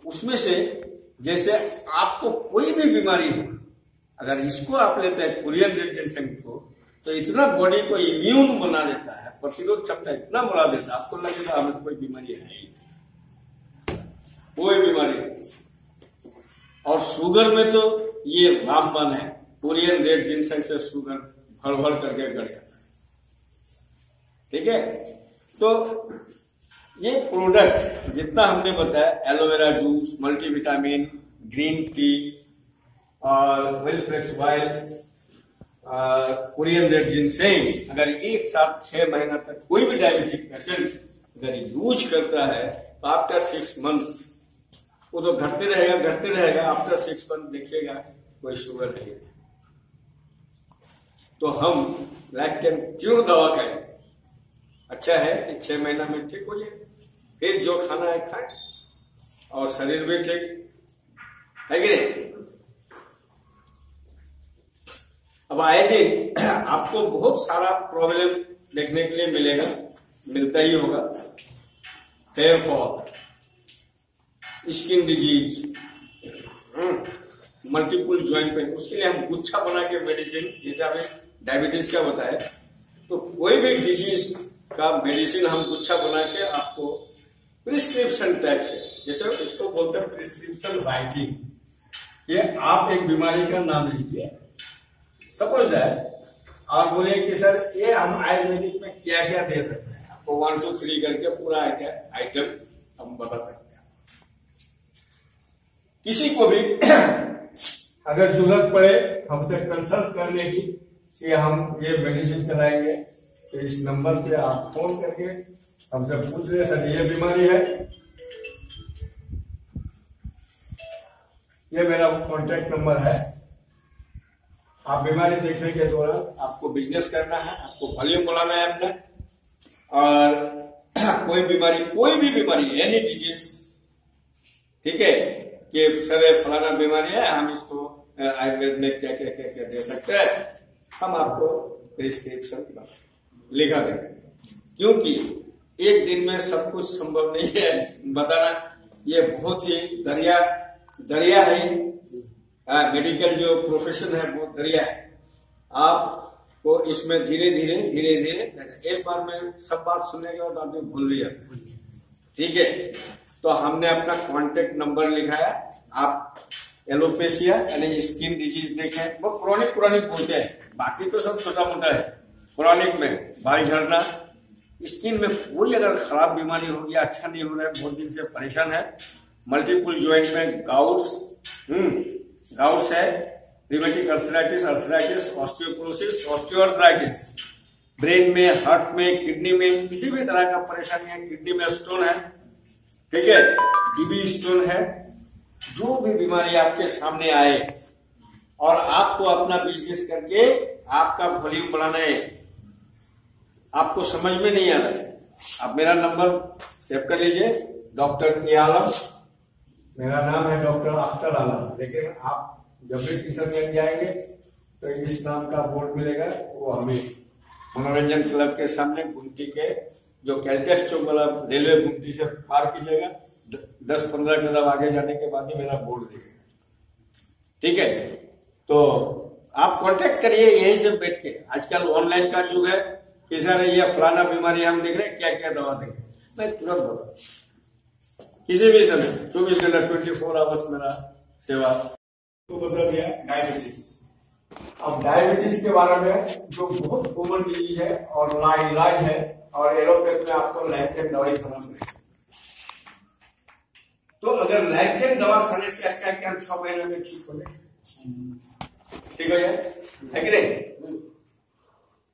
उसमें से जैसे आपको कोई भी बीमारी हो, अगर इसको आप लेते हैं कोरियन रेड जिनसेंग को, तो इतना बॉडी को इम्यून बना देता है, प्रतिरोध क्षमता इतना बढ़ा देता है, आपको लगेगा हमें कोई बीमारी है ही, कोई बीमारी नहीं। और शुगर में तो ये रामबाण है, कोरियन रेड जिनसेंग से शुगर भर भर करके घट जाता है। ठीक है, तो ये प्रोडक्ट जितना हमने बताया, aloe vera juice, multivitamin, green tea और वेल फ्लेक्स वायल, कोरियन रेड जिनसेंग, अगर एक साथ 6 महीना तक कोई भी डायबिटिक पेशेंट अगर यूज करता है तो आफ्टर 6 मंथ वो तो घटते रहेगा। आफ्टर 6 मंथ देखिएगा कोई शुगर नहीं है। तो हम लैक्टेन क्यों दवा करें? अच्छा है कि 6 महीना में ठीक हो जाए, फिर जो खाना है खाए और शरीर भी ठीक है कि नहीं। अब आए दिन आपको बहुत सारा प्रॉब्लम देखने के लिए मिलता ही होगा। Hair fall, skin disease, multiple joint pain, उसके लिए हम गुच्छा बना के मेडिसिन, जैसे आपने डायबिटीज का बताया, तो कोई भी डिजीज का मेडिसिन हम गुच्छा बना के आपको प्रिस्क्रिप्शन टाइप से, जैसे इसको बोलते हैं प्रिस्क्रिप्शन राइटिंग। ये आप एक बीमारी का नाम लीजिए, सपोज दैट आप बोले कि सर ये हम आयुर्वेदिक में क्या क्या दे सकते हैं, आपको 1 2 3 करके पूरा आइटम हम बता सकते हैं। किसी को भी अगर जरूरत पड़े हमसे कंसल्ट करने की कि हम ये मेडिसिन चलाएंगे, तो इस नंबर पे आप फोन करके हमसे पूछ रहे सर ये बीमारी है, ये मेरा कॉन्टेक्ट नंबर है। आप बीमारी देखने के दौरान आपको बिजनेस करना है, आपको वॉल्यूम बढ़ाना है अपना, और कोई भी बीमारी एनी डिजीज, ठीक है, कि सर फलाना बीमारी है, हम इसको आयुर्वेद में क्या क्या क्या क्या दे सकते हैं, हम आपको प्रिस्क्रिप्शन लिखा देंगे। क्योंकि एक दिन में सब कुछ संभव नहीं है बताना, ये बहुत ही दरिया है। मेडिकल जो प्रोफेशन है वो दरिया है, आपको इसमें धीरे धीरे एक बार में सब बात सुनने के बाद आदमी भूल लिया, ठीक है। तो हमने अपना कांटेक्ट नंबर लिखा है। आप एलोपेशिया यानी स्किन डिजीज देखें, वो क्रॉनिक बोलते हैं, बाकी तो सब छोटा मोटा है। क्रॉनिक में बाल झड़ना, स्किन में कोई अगर खराब बीमारी हो गया, अच्छा नहीं हो रहा है, बहुत दिन से परेशान है, मल्टीपल जॉइंट में गाउट्स है, rheumatic arthritis, osteoporosis, osteoarthritis, brain में, हार्ट में, किडनी में किसी भी तरह का परेशानी है, किडनी में स्टोन है, ठीक है, टीबी स्टोन है, जो भी बीमारी आपके सामने आए और आपको अपना बिजनेस करके आपका वॉल्यूम बढ़ाना है, आपको समझ में नहीं आ रहा है, आप मेरा नंबर सेव कर लीजिए, डॉक्टर ए आलम, मेरा नाम है डॉक्टर अख्तर आलम। लेकिन आप जब भी किशनगंज जाएंगे तो इस नाम का बोर्ड मिलेगा, वो हमें मनोरंजन क्लब के सामने गुमटी के जो कैलटेक्स चौक वाला रेलवे गुमटी से पार कीजिएगा, 10-15 कदम आगे जाने के बाद ही मेरा बोर्ड दिखेगा, ठीक है। तो आप कांटेक्ट करिए यहीं से बैठ के। आजकल ऑनलाइन का युग है कि सर ये फलाना बीमारी हम देख रहे हैं, क्या क्या दवा देंगे, मैं तुरंत बता, किसी भी समय 24 घंटा 24 आवर्स मेरा सेवा। तो बता दिया डायबिटीज। अब डायबिटीज के बारे में जो बहुत कॉमन डिजीज है और लाइलाज है, और एलोपैथ में आपको लाइफ टाइम दवाई खाना पड़ेगा। तो अगर लाइफ टाइम दवा खाने से अच्छा है कि हम 6 महीने में ठीक हो जाए, ठीक हो जाए, है कि नहीं।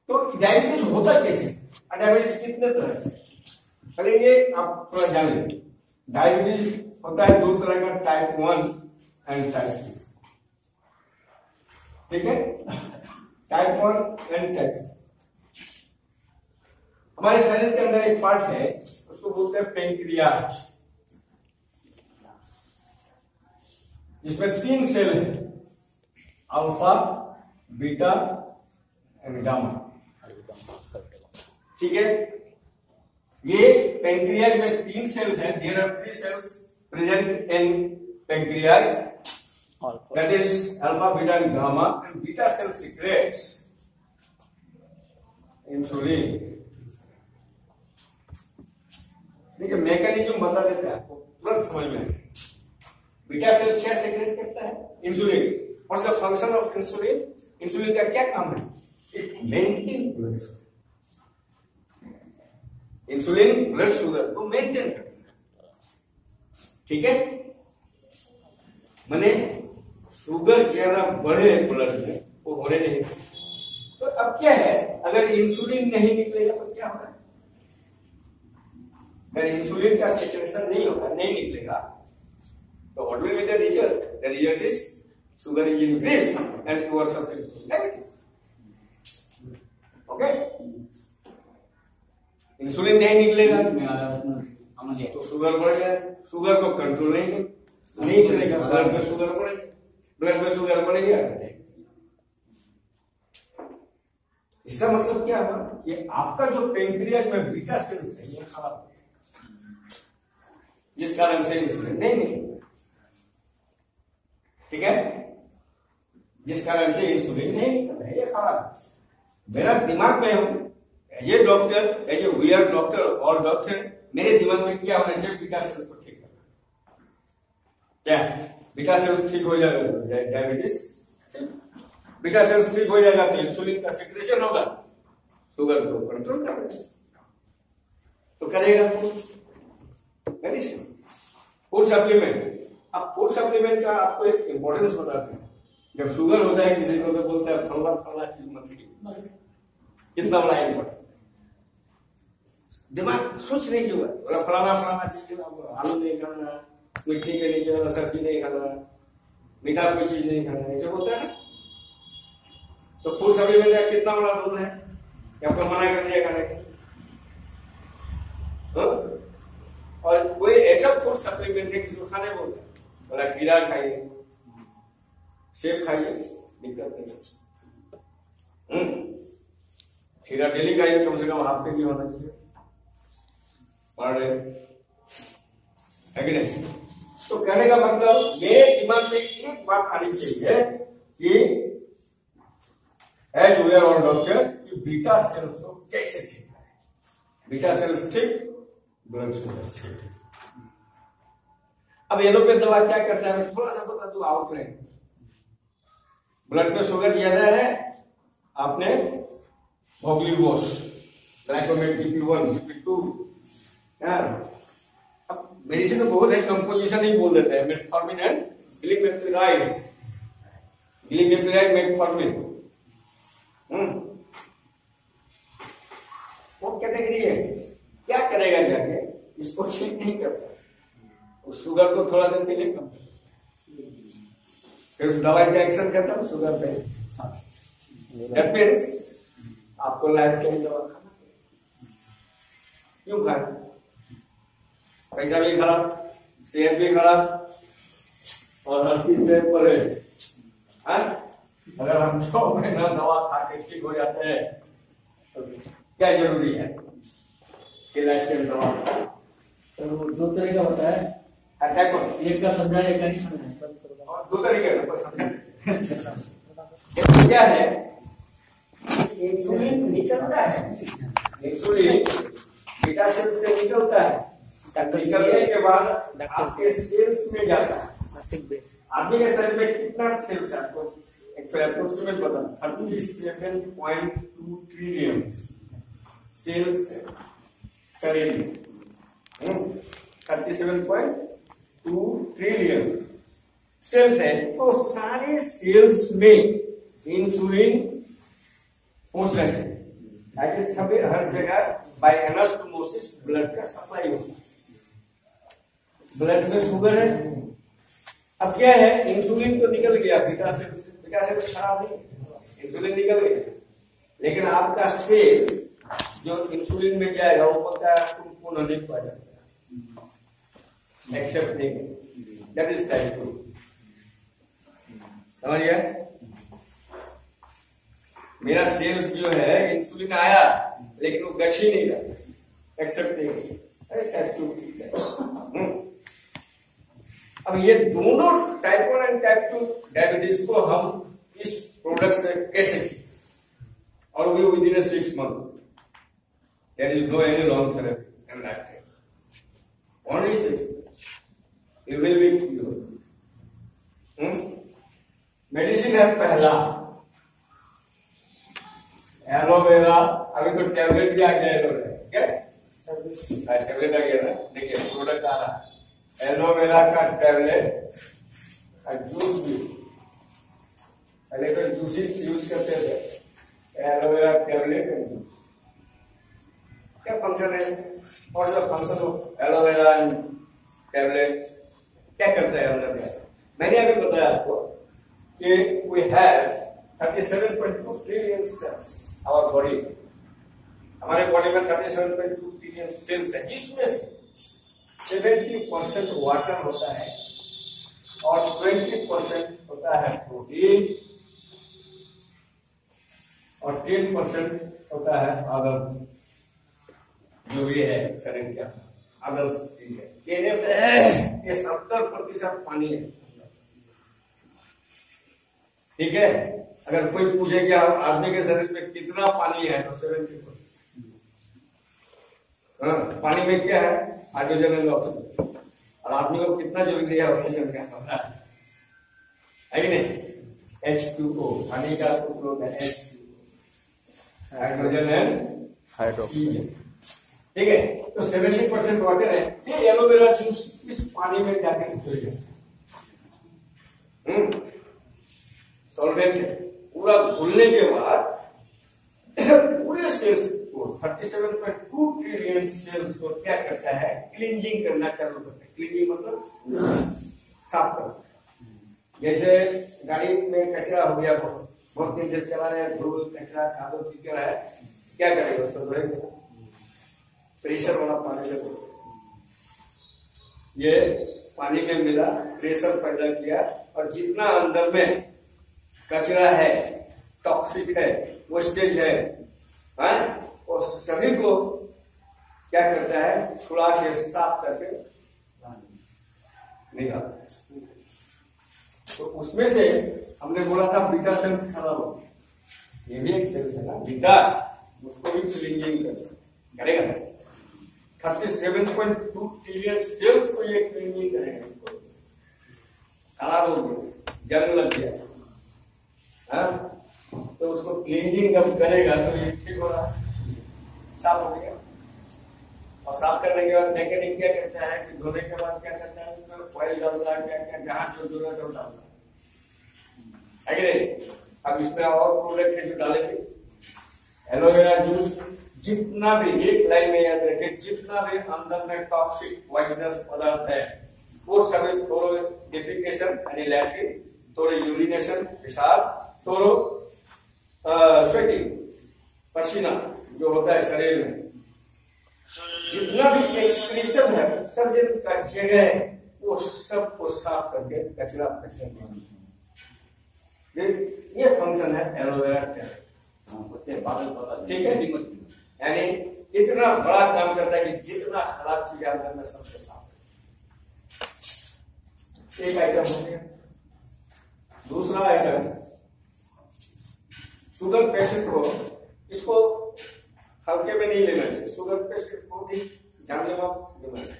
तो डायबिटीज होता कैसे, डायबिटीज कितने तरह से, पहले ये आप थोड़ा जान लें। डायबिटीज होता है 2 तरह का, टाइप 1 एंड टाइप 2, ठीक है, टाइप 1 एंड टाइप 2। हमारे शरीर के अंदर एक पार्ट है, उसको बोलते हैं पेंक्रियाज, जिसमें 3 सेल है, अल्फा, बीटा एंड गामा, ठीक है। ये पेंक्रियाज में 3 सेल्स हैं, there are 3 cells present in pancreas, that is alpha, beta and gamma, and beta cell secretes insulin। देखिए मैकेनिज्म बता देते हैं आपको, तुरंत समझ में आएगा। बीटा सेल क्या सेक्रेट करता है, insulin. What's the function of insulin, insulin का क्या काम है, it maintain blood sugar, insulin blood sugar को मेंटेन करता है, ठीक है। मैंने शुगर ज्यादा बढ़े ब्लड में, वो होने नहीं। तो अब क्या है, अगर इंसुलिन नहीं निकलेगा तो क्या होगा, अगर इंसुलिन का सेक्रेशन नहीं होगा, नहीं निकलेगा, तो what will be the result, the result is sugar is increase and you are suffering diabetes, okay. Insulin नहीं निकलेगा तो शुगर बढ़ जाए, शुगर को कंट्रोल नहीं करेगा, ब्लड में शुगर बढ़ेगा, ब्लड में शुगर बढ़ेगा। इसका मतलब क्या हुआ कि आपका जो पेंक्रियाज में बीटा सेल्स है ये खराब हो गया, जिस कारण से इंसुलिन नहीं निकलेगा, ठीक है, जिस कारण से इंसुलिन नहीं निकल रहा है, ये खराब है। मेरा दिमाग में हूं as a doctor, as a we are doctor और डॉक्टर, मेरे दिमाग में क्या होना चाहिए? बीटा सेल्स को ठीक करना। क्या बीटा सेल्स ठीक हो जाएगा डायबिटीज, बीटा सेल्स ठीक हो जाएगा तो इंसुलिन का सिक्रेशन होगा, शुगर को कंट्रोल करेगा। तो करेगा मेडिसिन, फूड सप्लीमेंट। अब फूड सप्लीमेंट का आपको एक इंपॉर्टेंस बताते हैं। जब शुगर होता है किसी को तो बोलता है फला फला चीज मत लीजिए, कितना बड़ा इंपॉर्टेंट, दिमाग सोच नहीं क्यों बोला फलाना फलाना चीज, आलू नहीं खाना, मिट्टी के नीचे वाला सब्जी नहीं खाना, मीठा कोई चीज नहीं खाना, ऐसे बोलता है ना। तो फूड सप्लीमेंट का कितना बड़ा रोल है कि आपको मना कर दिया खाने के। और कोई ऐसा फूड सप्लीमेंट है किसी खाने बोलता है, बोला खीरा खाइए, सेब खाइए, दिक्कत नहीं। खीरा डेली खाइए, कम से कम हाफ के जी होना चाहिए पर डे, है कि नहीं? तो कहने का मतलब मेरे दिमाग में एक बात आनी चाहिए कि as we are doctor, beta cells को कैसे ठीक करें। बीटा सेल्स ठीक, ब्लड शुगर ठीक। अब एलोपैथ दवा क्या करता है, थोड़ा सा बता दूं आउटलाइन। ब्लड में शुगर ज्यादा है, आपने ग्लूकोज, ग्लाइकोमेट GP1, GP2, अब मेडिसिन में बहुत है, कंपोजिशन ही बोल देते हैं, metformin and glimepiride, glimepiride metformin. वो कैटेगरी है, क्या करेगा जाके, इसको ठीक नहीं करता, उस शुगर को थोड़ा दिन के लिए कम करता, फिर दवाई का एक्शन करता है शुगर पे। दैट मींस आपको लाइफ टाइम दवा खाना, क्यों खाए? पैसा भी खराब, सेहत भी खराब और हर चीज से परहेज। अगर हम 6 महीना दवा खा के ठीक हो जाते हैं तो क्या जरूरी है कि लाइफ टाइम दवा?
तो दो तरह का होता है,
अटैक,
एक का समझा एक का नहीं समझा,
और दो तरीके का समझा। क्या है, इंसुलिन निकलता है, इंसुलिन बीटा सेल से निकलता है, निकलने के बाद आपके सेल्स में जाता है। आदमी के शरीर में कितना सेल्स है आपको अप्रोक्सीमेट पता, 37.2 ट्रिलियन सेल्स है शरीर में। 37.2 ट्रिलियन सेल्स है, तो सारे सेल्स में इंसुलिन पहुंच रहे हैं, ताकि सभी हर जगह बाय एनास्टोमोसिस ब्लड का सप्लाई होता है। ब्लड में शुगर है, अब क्या है, इंसुलिन तो निकल गया बीटा सेल से, बीटा सेल खराब नहीं, इंसुलिन निकल गया, लेकिन आपका सेल जो इंसुलिन में जाएगा वो बोलता है तुमको नहीं पा जाता, एक्सेप्ट नहीं, दैट इज टाइप 2। समझिए, मेरा सेल्स जो है इंसुलिन आया लेकिन वो गश ही नहीं रहा, एक्सेप्ट नहीं, टाइप 2। अब ये दोनों टाइप 1 एंड टाइप 2 डायबिटीज को हम इस प्रोडक्ट से कैसे, और भी within 6 month, there is no any long therapy in life time, only 6 you will be cure. Medicine है पहला एलोवेरा, अभी तो टैबलेट भी आ गया एलोवेरा, क्या टैबलेट आ गया ना, देखिए प्रोडक्ट आ रहा है एलोवेरा का टैबलेट और जूस भी, पहले तो जूस ही यूज करते थे, एलोवेरा टैबलेट एंड जूस। क्या फंक्शन है, और सा function of aloe vera and tablet, क्या करता है अंदर में? मैंने अभी बताया आपको कि we have 37.2 trillion cells our body, हमारे बॉडी में 37.2 ट्रिलियन सेल्स है, जिसमें से 70% वाटर होता है और 20% होता है प्रोटीन और 10% होता है अदर, जो भी है शरीर का अदर चीज है। ये 70% पानी है, ठीक है। अगर कोई पूछे कि आदमी के शरीर में कितना पानी है तो 70%, हाँ, पानी में क्या है? Hydrogen and oxygen. और आदमी को कितना जरूरी है ऑक्सीजन का, है कि नहीं? H2O, पानी का उपयोग है H2O, हाइड्रोजन एंड हाइड्रोजन। ठीक है, तो 70% वाटर है। ये एलोवेरा जूस इस पानी में जाके घुल जाए, सॉल्वेंट है। पूरा घुलने के बाद पूरे सेल्स को 37.2 ट्रिलियन सेल्स को क्या करता है? क्लींजिंग करना चालू करता है। क्लींजिंग मतलब साफ करना। जैसे गाड़ी में कचरा हो गया, बहुत दिन से चला रहे, धूल कचरा कादो कीचड़ है, क्या करेगा? उसको धोएंगे, प्रेशर वाला पानी से धो। ये पानी में मिला, प्रेशर पैदा किया, और जितना अंदर में कचरा है, टॉक्सिक है, वेस्टेज है, और सभी को क्या करता है? छुड़ा के साफ करके निकालता है। तो उसमें से हमने बोला था बीटा सेल्स खराब हो, ये भी एक सेल्स है ना बीटा, उसको भी क्लीनिंग करेगा। 37.2 ट्रिलियन सेल्स को ये क्लीनिंग करेगा। इसको खराब हो गया, जंग लग गया, तो उसको क्लीनिंग जब करेगा तो ये ठीक हो रहा है, साफ हो गया। और साफ करने के बाद मैकेनिक क्या करता है कि धोने के बाद क्या करता है? उसमें ऑयल डालता है, क्या क्या जहां जो जरूरत है डालता है कि नहीं? अब इसमें और प्रोडक्ट है जो डालेंगे। एलोवेरा जूस जितना भी, एक लाइन में याद रखें, जितना भी अंदर में टॉक्सिक पॉइजनस पदार्थ है वो सभी थोड़ो डिफिकेशन यानी लैट्रिन, थोड़े यूरिनेशन पेशाब, थोड़ो स्वेटिंग पसीना जो होता है शरीर में, जितना भी एक्सक्रीशन है सब का जगह है वो सबको साफ करके कचरा ये फंक्शन है एलोवेरा जेल। ठीक है, यानी इतना बड़ा काम करता है कि जितना खराब चीज अंदर में सबसे साफ। एक आइटम हो गया। दूसरा आइटम, शुगर पेशेंट को, इसको हल्के में नहीं लेना चाहिए। शुगर पेशेंट बहुत ही जानलेवा बीमारी है,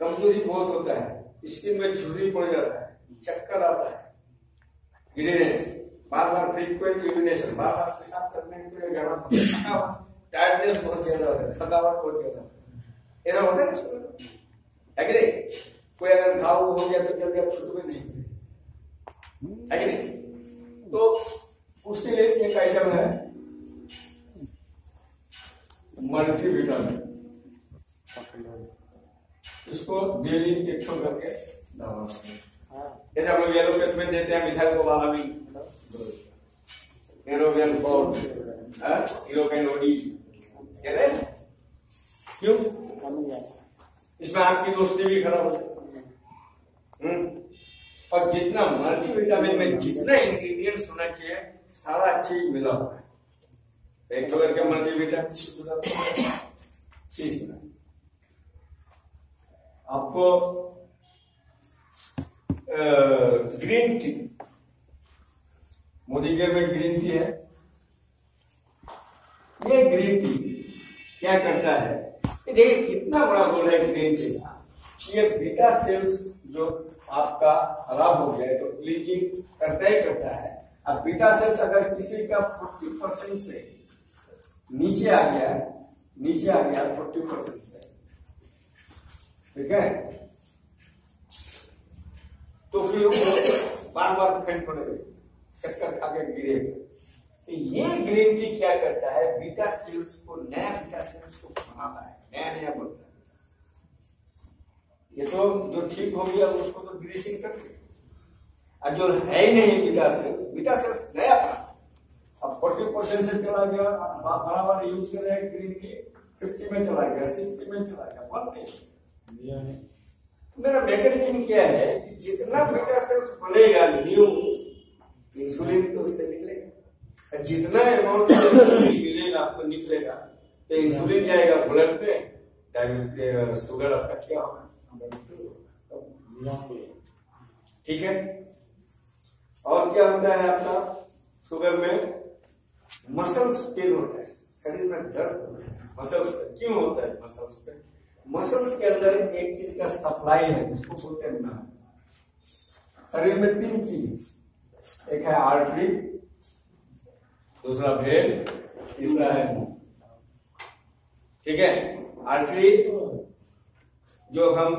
कमजोरी बहुत होता है, स्किन में झुर्री पड़ जाता है, चक्कर आता है, गिरेनेस, बार बार फ्रीक्वेंट यूरिनेशन, बार बार पेशाब करने के लिए जाना पड़ता है, टायर्डनेस बहुत ज्यादा होता है, थकावट बहुत ज्यादा होता है। ऐसा होता है ना, है कि नहीं? कोई अगर घाव हो गया तो जल्दी आप छुट में नहीं, है कि नहीं? तो उसके लिए एक आइटम है मल्टीविटामिन। इसको डेली एक सौ करके दवा, जैसे हम लोग येलो पेट में देते हैं मिथाइल कोबालामिन, एरोबियन फोर्ट, हीरोकेन ओडी, कहते हैं क्यों? इसमें आपकी रोशनी भी खराब हो जाए। और जितना मल्टीविटामिन में जितना इंग्रेडिएंट्स होना चाहिए सारा चीज मिला हुआ है। एक तो करके मल्टीविटामिन आपको ग्रीन टी, मोदी के में ग्रीन टी है। ये ग्रीन टी क्या करता है? देखिए कितना बड़ा रोल है ग्रीन टी का। ये बीटा सेल्स जो आपका खराब हो गया तो क्लीनिंग करता ही करता है। अब बीटा सेल्स अगर किसी का 40% से नीचे आ गया 40% से, ठीक है, तो फिर वो बार बार फेंट पड़ेगा, चक्कर खा के गिरेगा। तो ये ग्रीन टी क्या करता है? बीटा सेल्स को, नया बीटा सेल्स को बनाता है, नया बनता है। ये तो जो ठीक हो गया उसको तो ग्रीसिंग कर दिया, और जो है ही नहीं बीटा सेल्स नया था, अब 40% से चला गया, बराबर यूज कर रहे हैं ग्रीन टी, 50 में चला गया, 60 में चला गया, 1 मेरा मैकेनिज्म क्या है कि जितना बीटा सेल्स बनेगा न्यू, इंसुलिन तो उससे निकलेगा, जितना अमाउंट मिलेगा आपको निकलेगा, तो इंसुलिन जाएगा ब्लड पे, शुगर आपका क्या होगा, ठीक है। और क्या होता है आपका शुगर में? मसल्स पेन होता है, शरीर में दर्द मसल्स पे क्यों होता है? मसल्स पे, मसल्स के अंदर एक चीज का सप्लाई है जिसको बोलते हैं नर्व। शरीर में 3 चीज, एक है आर्टरी, दूसरा वेन, तीसरा है मुंह। ठीक है, आर्टरी जो हम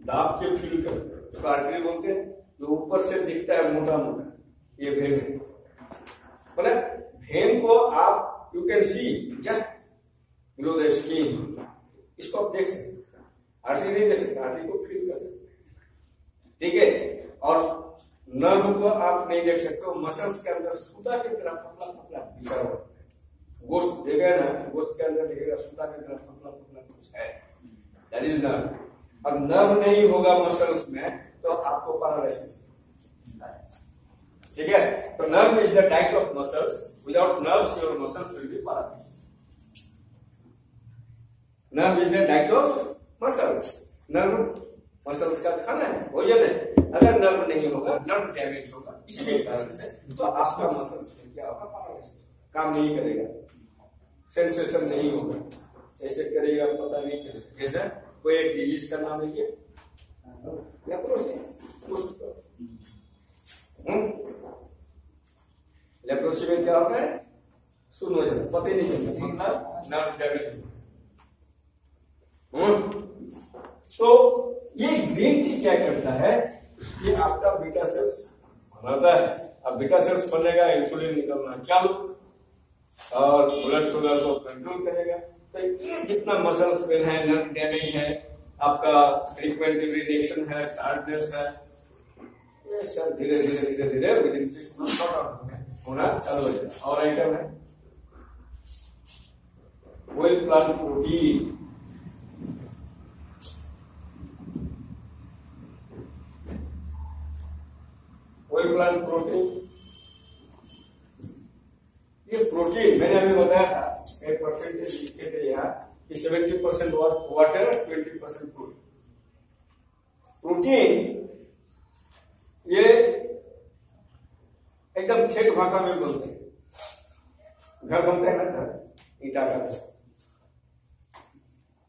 दाब के फील करते हैं उसको आर्टरी बोलते हैं, जो ऊपर से दिखता है मोटा मोटा, ये वेन है। मतलब वेन को आप you can see just below the skin, इसको आप देख सकते हैं, आर्टरी नहीं देख सकते, आर्टरी को फील कर सकते हैं। ठीक है, और नर्व को आप नहीं देख सकते, वो मसल्स के अंदर सूता की तरह पतला पतला बिछा हुआ है। गोश्त देगा ना, गोश्त के अंदर दिखेगा सूता की तरह पतला पतला कुछ है, दैट इज नर्व। अब नर्व नहीं होगा मसल्स में तो आपको पैरालिसिस। ठीक है, तो nerve is the type of muscles, without nerves your muscles will be paralysis. Nerve is the type of muscles, nerve muscles का खाना है, भोजन है। अगर नर्व नहीं होगा, नर्व डैमेज होगा किसी भी कारण से, तो आपका मसल्स क्या होगा? पैरालिसिस, काम नहीं करेगा, सेंसेशन नहीं होगा, ऐसे करेगा पता नहीं चलेगा। जैसे कोई एक डिजीज का नाम लीजिए, लेप्रोसी, लेप्रोसी में क्या होता है? सुन हो जाता, पता ही नहीं चलता, मतलब नर्व डैमेज। तो ये ग्रीन टी क्या करता है? ये आपका बीटा सेल्स बनाता है। अब बीटा सेल्स बनेगा, इंसुलिन निकलना चालू और ब्लड शुगर को कंट्रोल करेगा। तो ये जितना मसल्स पेन है, नर्व डैमेज है, आपका फ्रीक्वेंट इरिटेशन है, टायर्डनेस है, ये सब धीरे धीरे धीरे धीरे with in 6 months sort out होना चालू हो जाएगा। और आइटम है wheel plant protein. Wheel plant protein, ये प्रोटीन मैंने अभी बताया था, एक परसेंटेज लिखे थे यहाँ कि 70% वाटर, 20% प्रोटीन। प्रोटीन ये एकदम ठेठ भाषा में बोलते हैं। घर बनता है ना, घर ईटा का,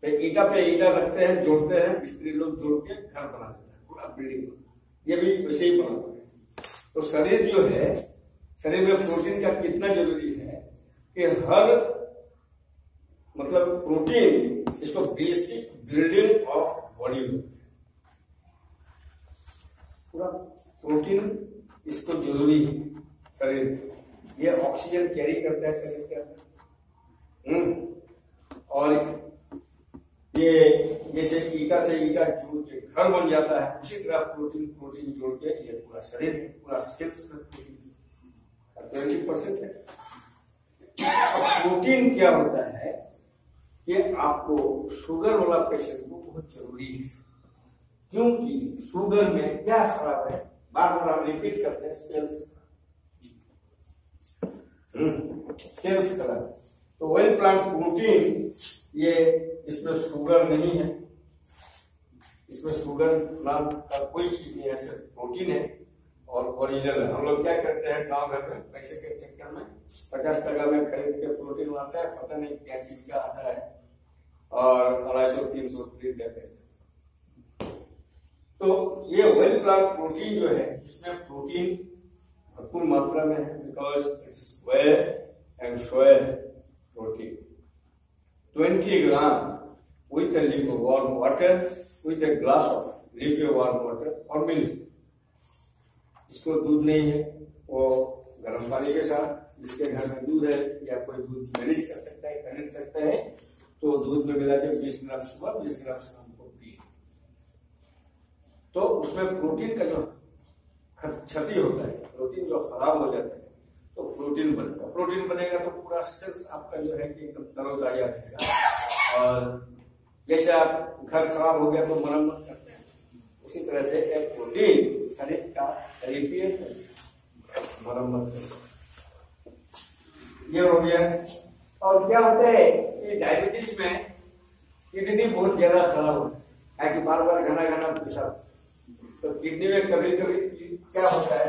तो ईटा पे ईटा रखते हैं, जोड़ते हैं, मिस्त्री लोग जोड़ के घर बना देते हैं, पूरा बिल्डिंग। ये भी वैसे ही बनाते हैं। तो शरीर जो है, शरीर में प्रोटीन का कितना जरूरी है कि हर मतलब प्रोटीन इसको बेसिक बिल्डिंग ऑफ बॉडी में, पूरा प्रोटीन इसको जरूरी है शरीर। ये ऑक्सीजन कैरी करता है शरीर के अंदर। और ये जैसे ईटा से ईटा जोड़ के घर बन जाता है, उसी तरह प्रोटीन जोड़ के ये पूरा शरीर, पूरा सेल्स में प्रोटीन 20% है। प्रोटीन क्या होता है? ये आपको शुगर वाला पेशेंट को बहुत जरूरी है, क्योंकि शुगर में क्या खराब है, बार बार आप रिपीट करते हैं, सेल्स खराब। तो व्हील प्लांट प्रोटीन, ये इसमें शुगर नहीं है, इसमें शुगर नाम का कोई चीज नहीं है, सिर्फ प्रोटीन है और ओरिजिनल है। हम लोग क्या करते हैं गांव घर में, पैसे के चक्कर में 50 टका में खरीद के प्रोटीन आता है, पता नहीं क्या चीज का आता है, और 250-300 खरीद लेते हैं। तो ये व्हील प्लांट प्रोटीन जो है, इसमें प्रोटीन भरपूर मात्रा में है, because it's whey and soy protein. 20 gram with a lukewarm water, with a glass of lukewarm water और मिल्क। इसको दूध नहीं है, वो गर्म पानी के साथ, जिसके घर में दूध है या कोई दूध मैनेज कर सकता है, खरीद सकता है, तो दूध में मिला के 20 ग्राम सुबह, 20 ग्राम शाम को पिए। तो उसमें प्रोटीन का जो क्षति होता है, प्रोटीन जो खराब हो जाता है, तो प्रोटीन बनेगा। प्रोटीन बनेगा तो पूरा सेल्स आपका जो है कि एकदम तरोताजा रहेगा। और जैसे आप घर खराब हो गया तो मरम्मत करते हैं, उसी तरह से एक प्रोटीन शरीर का रिपेयर करता, मरम्मत करता। ये हो गया। और क्या होता है कि डायबिटीज में किडनी बहुत ज्यादा खराब होता है, बार बार घना घना पेशाब, तो किडनी में कभी कभी क्या होता है,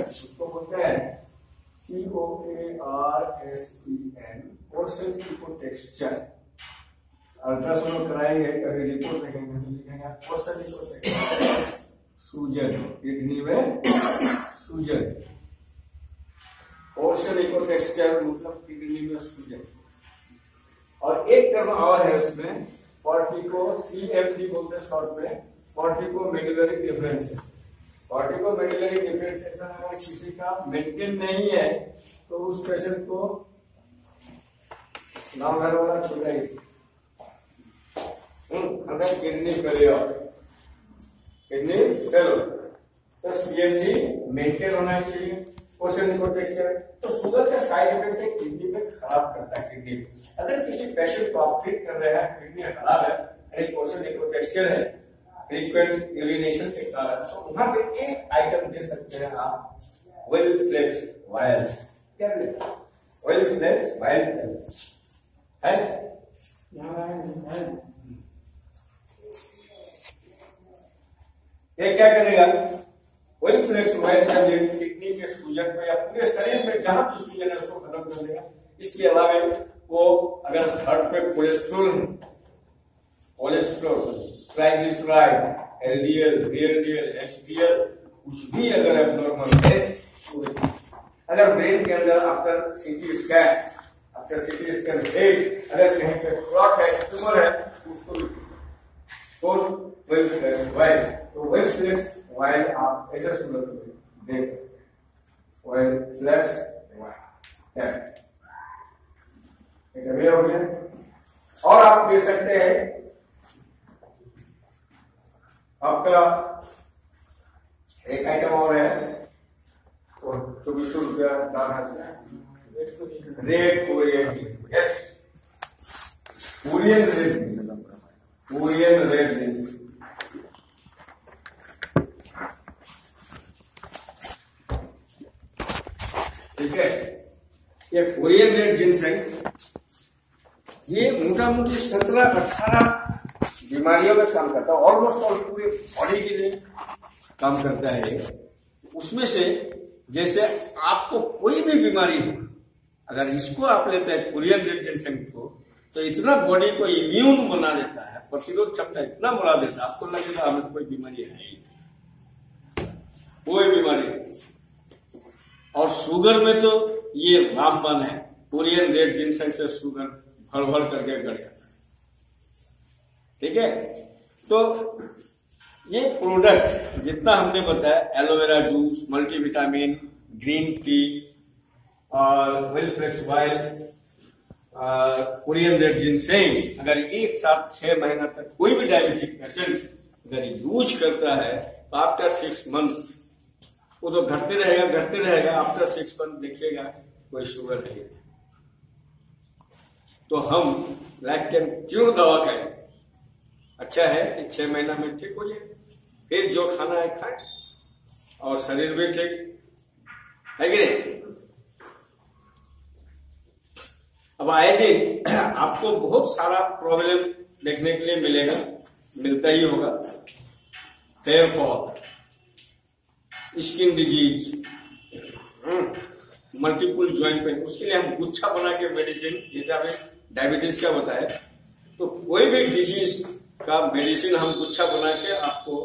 उसको बोलते हैं COARSEN पोर्शन इकोटेक्सचर। अल्ट्रासाउंड कराएंगे कभी रिपोर्ट देखेंगे तो लिखेंगे पोर्शन इकोटेक्सचर सूजन, किडनी में सूजन। पोर्शन इकोटेक्सचर मतलब किडनी में सूजन। और एक टर्म और है उसमें कॉर्टिको, CMD बोलते हैं शॉर्ट में, cortico medullary differentiation. Cortico medullary differentiation अगर किसी का मेंटेन नहीं है तो उस पेशेंट को गाँव घर वाला छुड़ाएगी, किडनी फेलियर, किडनी फेलियर। तो CMD मेंटेन होना चाहिए। पोर्शन इकोटेक्सचर तो शुगर का साइड इफेक्ट है, किडनी में खराब करता है किडनी। अगर किसी पेशेंट को आप ट्रीट कर रहे हैं, किडनी खराब है, पोर्शन इकोटेक्सचर है, फ्रीक्वेंट यूरिनेशन के कारण, तो वहां पे एक आइटम दे सकते हैं आप, वेल फ्लेक्स वायल। क्या वेल फ्लेक्स वायल है? ये क्या करेगा? वेल फ्लेक्स वायल का किडनी के सूजन को या पूरे शरीर में जहां भी सूजन है उसको खत्म कर देगा। इसके अलावा वो अगर हार्ट पे कोलेस्ट्रॉल है, cholesterol, triglyceride, LDL, VLDL, HDL कुछ भी अगर एबनॉर्मल है, अगर ब्रेन के अंदर आफ्टर CT स्कैन अगर कहीं पे क्लॉट है, ट्यूमर है, उसको वेल फ्लेक्स वायल। तो वेल फ्लेक्स वायल आप ऐसे सुंदर दे सकते, वेल फ्लेक्स वायल हो गया। और आप दे सकते हैं आपका एक आइटम और है, 2400 रुपया दाम है, red Korean, yes Korean red, Korean red. ठीक है, ये कोरियन रेड जिनसेंग ये मोटा मोटी 17-18 बीमारियों में काम करता है, ऑलमोस्ट ऑल पूरे बॉडी के लिए काम करता है। उसमें से जैसे आपको कोई भी बीमारी हो, अगर इसको आप लेते हैं कोरियन रेड जिनसेंग को, तो इतना बॉडी को इम्यून बना देता है, प्रतिरोध क्षमता इतना बढ़ा देता है, आपको लगेगा हमें कोई बीमारी है ही, कोई बीमारी नहीं। और शुगर में तो ये रामबाण है, कोरियन रेड जिनसेंग से शुगर भर भर करके घट जाता है। ठीक है, तो ये प्रोडक्ट जितना हमने बताया, aloe vera juice, multivitamin, green tea और वेल फ्लेक्स वायल, कोरियन रेड जिनसेंग, अगर एक साथ 6 महीना तक कोई भी डायबिटिक पेशेंट अगर यूज करता है तो आफ्टर 6 मंथ वो तो घटते रहेगा। आफ्टर 6 मंथ देखिएगा कोई शुगर नहीं है। तो हम लैक्टेन क्यों दवा करें? अच्छा है कि 6 महीना में ठीक हो जाए, फिर जो खाना है खाए और शरीर भी ठीक है कि नहीं। अब आए दिन आपको बहुत सारा प्रॉब्लम देखने के लिए मिलता ही होगा। Hair fall, skin disease, multiple joint pain, उसके लिए हम गुच्छा बना के मेडिसिन, जैसे आपने डायबिटीज का बताया, तो कोई भी डिजीज का मेडिसिन हम गुच्छा बना के आपको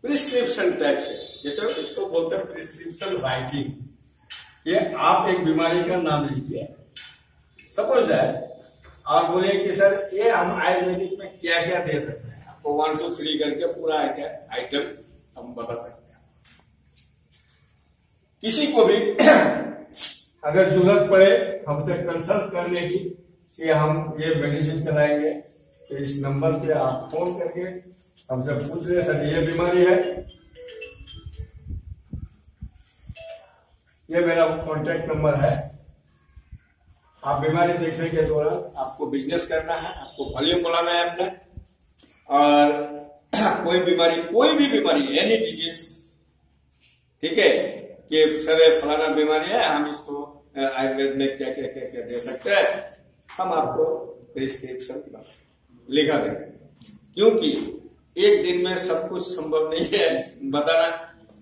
प्रिस्क्रिप्शन टाइप से, जैसे इसको बोलते हैं प्रिस्क्रिप्शन राइटिंग, ये आप एक बीमारी का नाम लीजिए सपोज दैट, और बोलिए कि सर ये हम आयुर्वेदिक में क्या क्या दे सकते हैं, आपको 1 2 3 करके पूरा आइटम हम बता सकते हैं। किसी को भी अगर जरूरत पड़े हमसे कंसल्ट करने की कि हम ये मेडिसिन चलाएंगे, तो इस नंबर पे आप फोन करके हमसे पूछ रहे सर ये बीमारी है, ये मेरा कॉन्टेक्ट नंबर है। आप बीमारी देखने के दौरान आपको बिजनेस करना है, आपको वॉल्यूम बढ़ाना है अपना, और कोई भी बीमारी एनी डिजीज, ठीक है, कि सर फलाना बीमारी है, हम इसको आयुर्वेद में क्या क्या क्या क्या दे सकते हैं, हम आपको प्रिस्क्रिप्शन लिखा देंगे। क्योंकि एक दिन में सब कुछ संभव नहीं है बताना,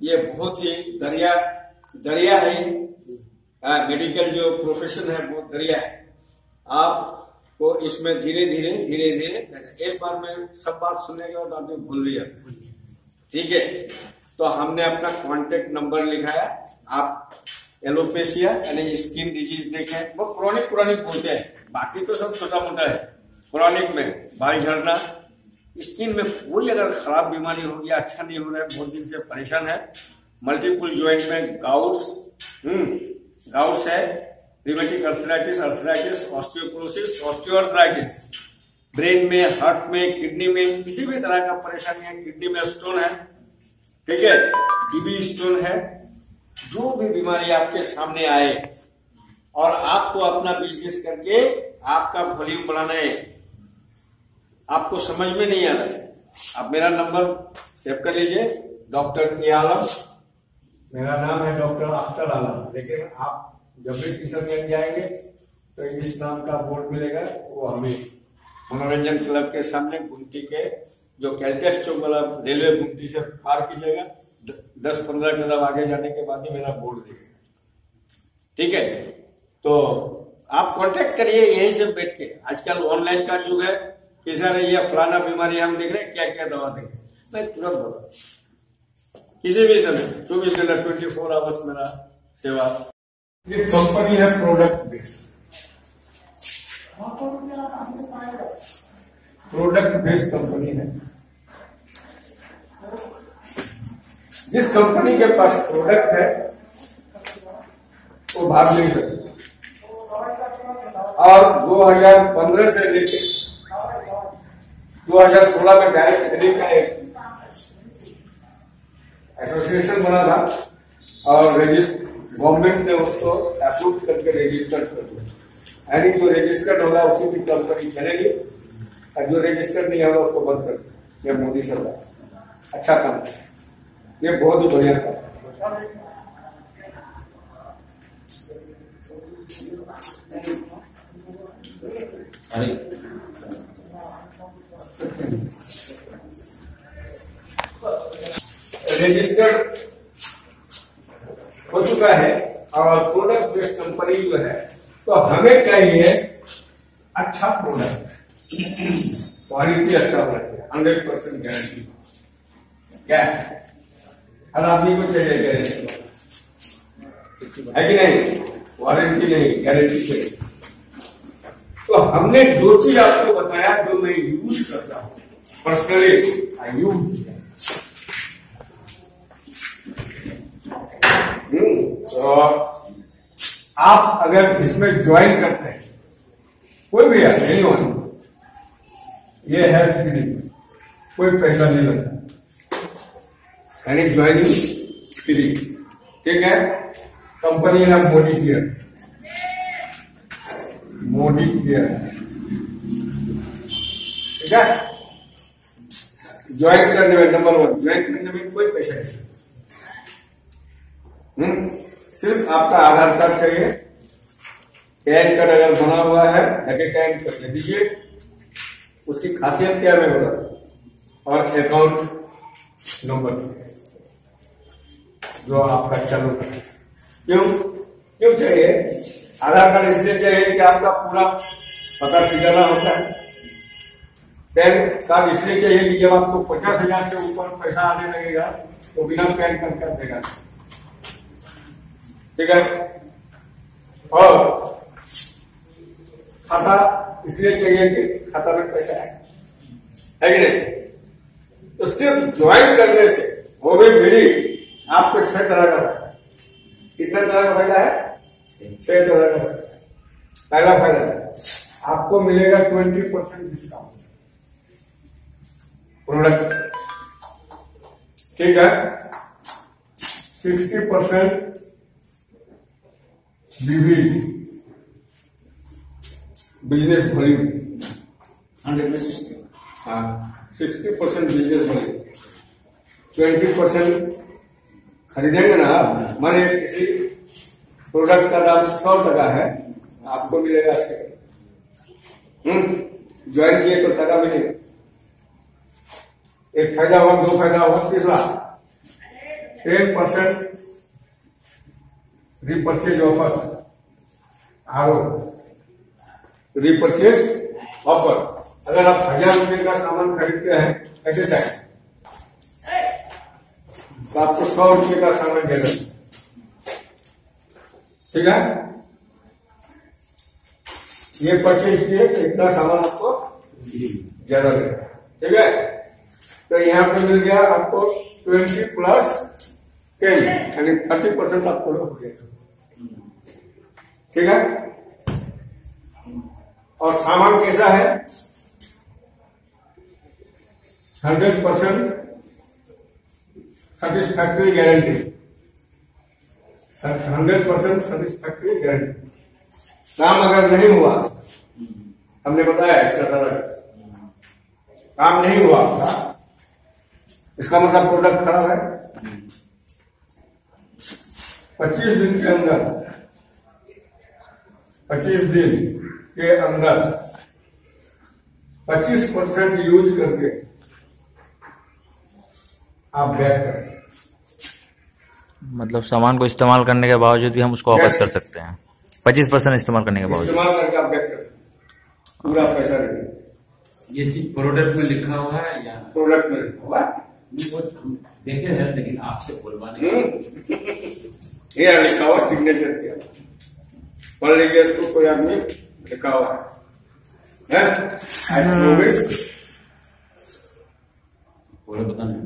ये बहुत ही दरिया है मेडिकल जो प्रोफेशन है वो दरिया है। आपको इसमें धीरे धीरे एक बार में सब बात सुनने के बाद आपने भूल लिया, ठीक है। तो हमने अपना कांटेक्ट नंबर लिखा है। आप एलोपेशिया यानी स्किन डिजीज देखें, वो क्रॉनिक बोलते हैं, बाकी तो सब छोटा मोटा है। क्रॉनिक में बाल झड़ना, स्किन में कोई अगर खराब बीमारी हो गया, अच्छा नहीं हो रहा है, बहुत दिन से परेशान है, मल्टीपल जॉइंट में गाउट्स है, rheumatic arthritis, osteoporosis, osteoarthritis, brain में, हार्ट में, किडनी में किसी भी तरह का परेशानी है, किडनी में स्टोन है, ठीक है, टीबी स्टोन है, जो भी बीमारी आपके सामने आए और आपको अपना बिजनेस करके आपका वॉल्यूम बढ़ाना है, आपको समझ में नहीं आ रहा है, आप मेरा नंबर सेव कर लीजिए, डॉक्टर ए आलम, मेरा नाम है डॉक्टर अख्तर आलम। लेकिन आप जब भी किशनगंज जाएंगे तो इस नाम का बोर्ड मिलेगा, वो हमें मनोरंजन क्लब के सामने गुमटी के जो कैलटेक्स चौक वाला रेलवे गुमटी से पार कीजिएगा, 10-15 कदम आगे जाने के बाद ही मेरा बोर्ड दिखेगा, ठीक है। तो आप कांटेक्ट करिए यहीं से बैठ के। आजकल ऑनलाइन का युग है, किसी ने ये फलाना बीमारी हम देख रहे हैं, क्या क्या दवा देंगे, मैं तुरंत बोला किसी भी समय 24 घंटा 24 आवर्स मेरा सेवा। ये कंपनी है प्रोडक्ट बेस्ड कंपनी है। जिस कंपनी के पास प्रोडक्ट है वो भाग नहीं सकते। और 2015 से लेकर 2016 में डायरेक्ट सेलिंग का एक एसोसिएशन बना था और गवर्नमेंट ने उसको अप्रूव करके रजिस्टर्ड कर दिया, यानी जो रजिस्टर्ड होगा उसी की कंपनी चलेगी और जो रजिस्टर्ड नहीं होगा उसको बंद कर दिया। ये मोदी सरकार अच्छा काम है, ये बहुत ही बढ़िया काम है। रजिस्टर्ड हो चुका है और प्रोडक्ट बेस्ड कंपनी जो है, तो हमें चाहिए अच्छा प्रोडक्ट, क्वालिटी अच्छा होना चाहिए, 100% गारंटी। क्या हर आदमी को चाहिए गारंटी, है कि नहीं? वारंटी नहीं, गारंटी चाहिए। तो हमने जो चीज आपको बताया, जो मैं यूज करता हूं पर्सनली, आई यूज, तो आप अगर इसमें ज्वाइन करते हैं, कोई भी है, एनीवन, ये है फ्री, कोई पैसा नहीं लगता, यानी ज्वाइनिंग फ्री, ठीक है। कंपनी है मोदी केयर, ठीक है। ज्वाइन करने में नंबर 1, ज्वाइन करने में कोई पैसा नहीं, सिर्फ आपका आधार कार्ड चाहिए, पैन कार्ड अगर बना हुआ है पैन कार्ड दे दीजिए। उसकी खासियत क्या है मैं बता दूं, और अकाउंट नंबर जो आपका चालू है। क्यों चाहिए आधार कार्ड? इसलिए चाहिए कि आपका पूरा पता ठिकाना होता है। पैन कार्ड इसलिए चाहिए कि जब आपको 50,000 से ऊपर पैसा आने लगेगा तो बिना पैन कार्ड का देगा, ठीक है। और खाता इसलिए चाहिए कि खाता में पैसा है कि नहीं? तो सिर्फ ज्वाइन करने से, वो भी मिली आपको 6 तरह का फायदा। कितना तरह का फायदा है? 6 तरह का फायदा। पहला फायदा आपको मिलेगा 20% डिस्काउंट प्रोडक्ट, ठीक है। 60% बिजनेस वॉल्यूम, 60% बिजनेस वॉल्यूम, 20% खरीदेंगे ना आप, माने किसी प्रोडक्ट का दाम 100 टका है, आपको मिलेगा 80 टका। ज्वाइन किए तो टका मिलेगा। एक फायदा हुआ, 2 फायदा हुआ, तीसरा 10% रिपर्चेज ऑफर, आरो रिपर्चेज ऑफर। अगर आप 1000 रुपए का सामान खरीदते हैं एट ए टाइम तो आपको 100 रुपए का सामान देना, ठीक है। ये परचेज किए तो इतना सामान आपको ज्यादा देगा, ठीक है। तो यहाँ पे मिल गया आपको 20 प्लस 10 यानी 30% आपको हो गया, ठीक है। और सामान कैसा है? 100% सेटिस्फैक्ट्री गारंटी, 100% सेटिस्फैक्ट्री गारंटी। काम अगर नहीं हुआ, हमने बताया इसका सारा काम नहीं हुआ आपका, इसका मतलब प्रोडक्ट खराब है। 25 दिन के अंदर 25% यूज करके आप बैक कर सकते,
मतलब सामान को इस्तेमाल करने के बावजूद भी हम उसको वापस कर सकते हैं 25% इस्तेमाल करने के बावजूद।
इस्तेमाल करके आप बैक कर पूरा पैसा रहेगा।
ये चीज प्रोडक्ट में लिखा हुआ है या
प्रोडक्ट में लिखा हुआ
देखे हैं, लेकिन आपसे बोलवाने
ये लिखा हुआ सिग्नेचर किया, मान लीजिए इसको कोई आदमी लिखा हुआ है
पूरा पता नहीं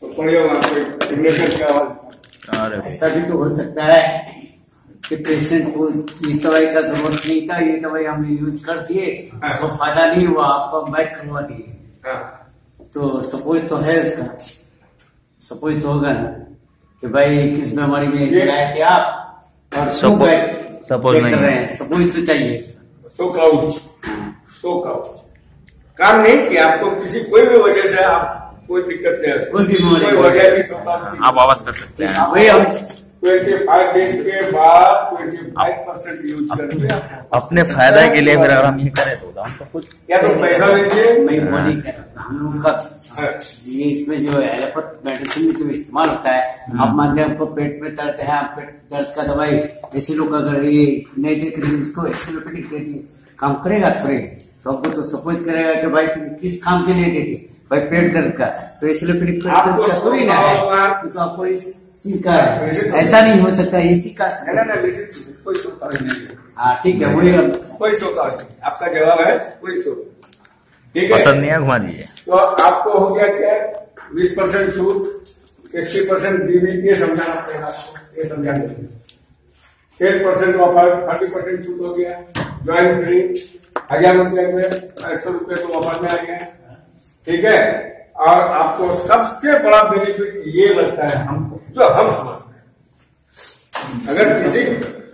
तो पढ़िए वहां पे सिग्नेचर क्या हुआ।
ऐसा भी तो हो सकता है कि पेशेंट को इस दवाई का जरूरत नहीं था, ये दवाई हमने यूज कर दिए, तो फायदा नहीं हुआ, आपको हम बैक करवा दिए। तो सपोज तो है उसका, सपोज तो होगा ना कि भाई किस बीमारी में लगाए थे आप और
सपोज नहीं कर रहे हैं,
सपोज तो चाहिए।
सो काउच काम नहीं किया आपको, किसी कोई भी वजह से आप कोई दिक्कत नहीं है,
कोई भी
वजह नहीं,
आप वापस कर सकते हैं।
वही हम
25 डेज के बाद 25% यूज करके
अपने फायदे के लिए फिर अगर हम ये करें तो हम तो कुछ
या तो पैसा लीजिए।
मैं वो नहीं कर रहा, हम लोग का ये इसमें जो एलोपैथ मेडिसिन में जो इस्तेमाल होता है, आप मानते हैं आपको पेट में दर्द है, आप पेट दर्द का दवाई ऐसे लोग अगर ये नहीं देख रहे उसको एसिलोपैथिक देती काम करेगा थोड़े, तो आपको तो सपोज करेगा कि भाई तुम किस काम के लिए देते, भाई पेट दर्द का, तो एसिलोपैथिक पेट दर्द का थोड़ी ना है, तो आपको इस चीज का ऐसा नहीं हो सकता, इसी का
कोई सोता नहीं।
हाँ ठीक है, वही
कोई सोता नहीं, आपका जवाब है कोई सोता, ठीक है।
पसंद नहीं है घुमा दीजिए।
तो आपको हो गया क्या 20% छूट, 60% बीवी के समझाना पड़ेगा आपको, ये समझा देंगे। 10% ऑफर, 30% छूट हो गया, ज्वाइन फ्री, 1000 रुपये में 100 रुपये तो ऑफर में आ गया, ठीक है। और आपको सबसे बड़ा बेनिफिट ये लगता है हमको, जो हम समझते हैं, अगर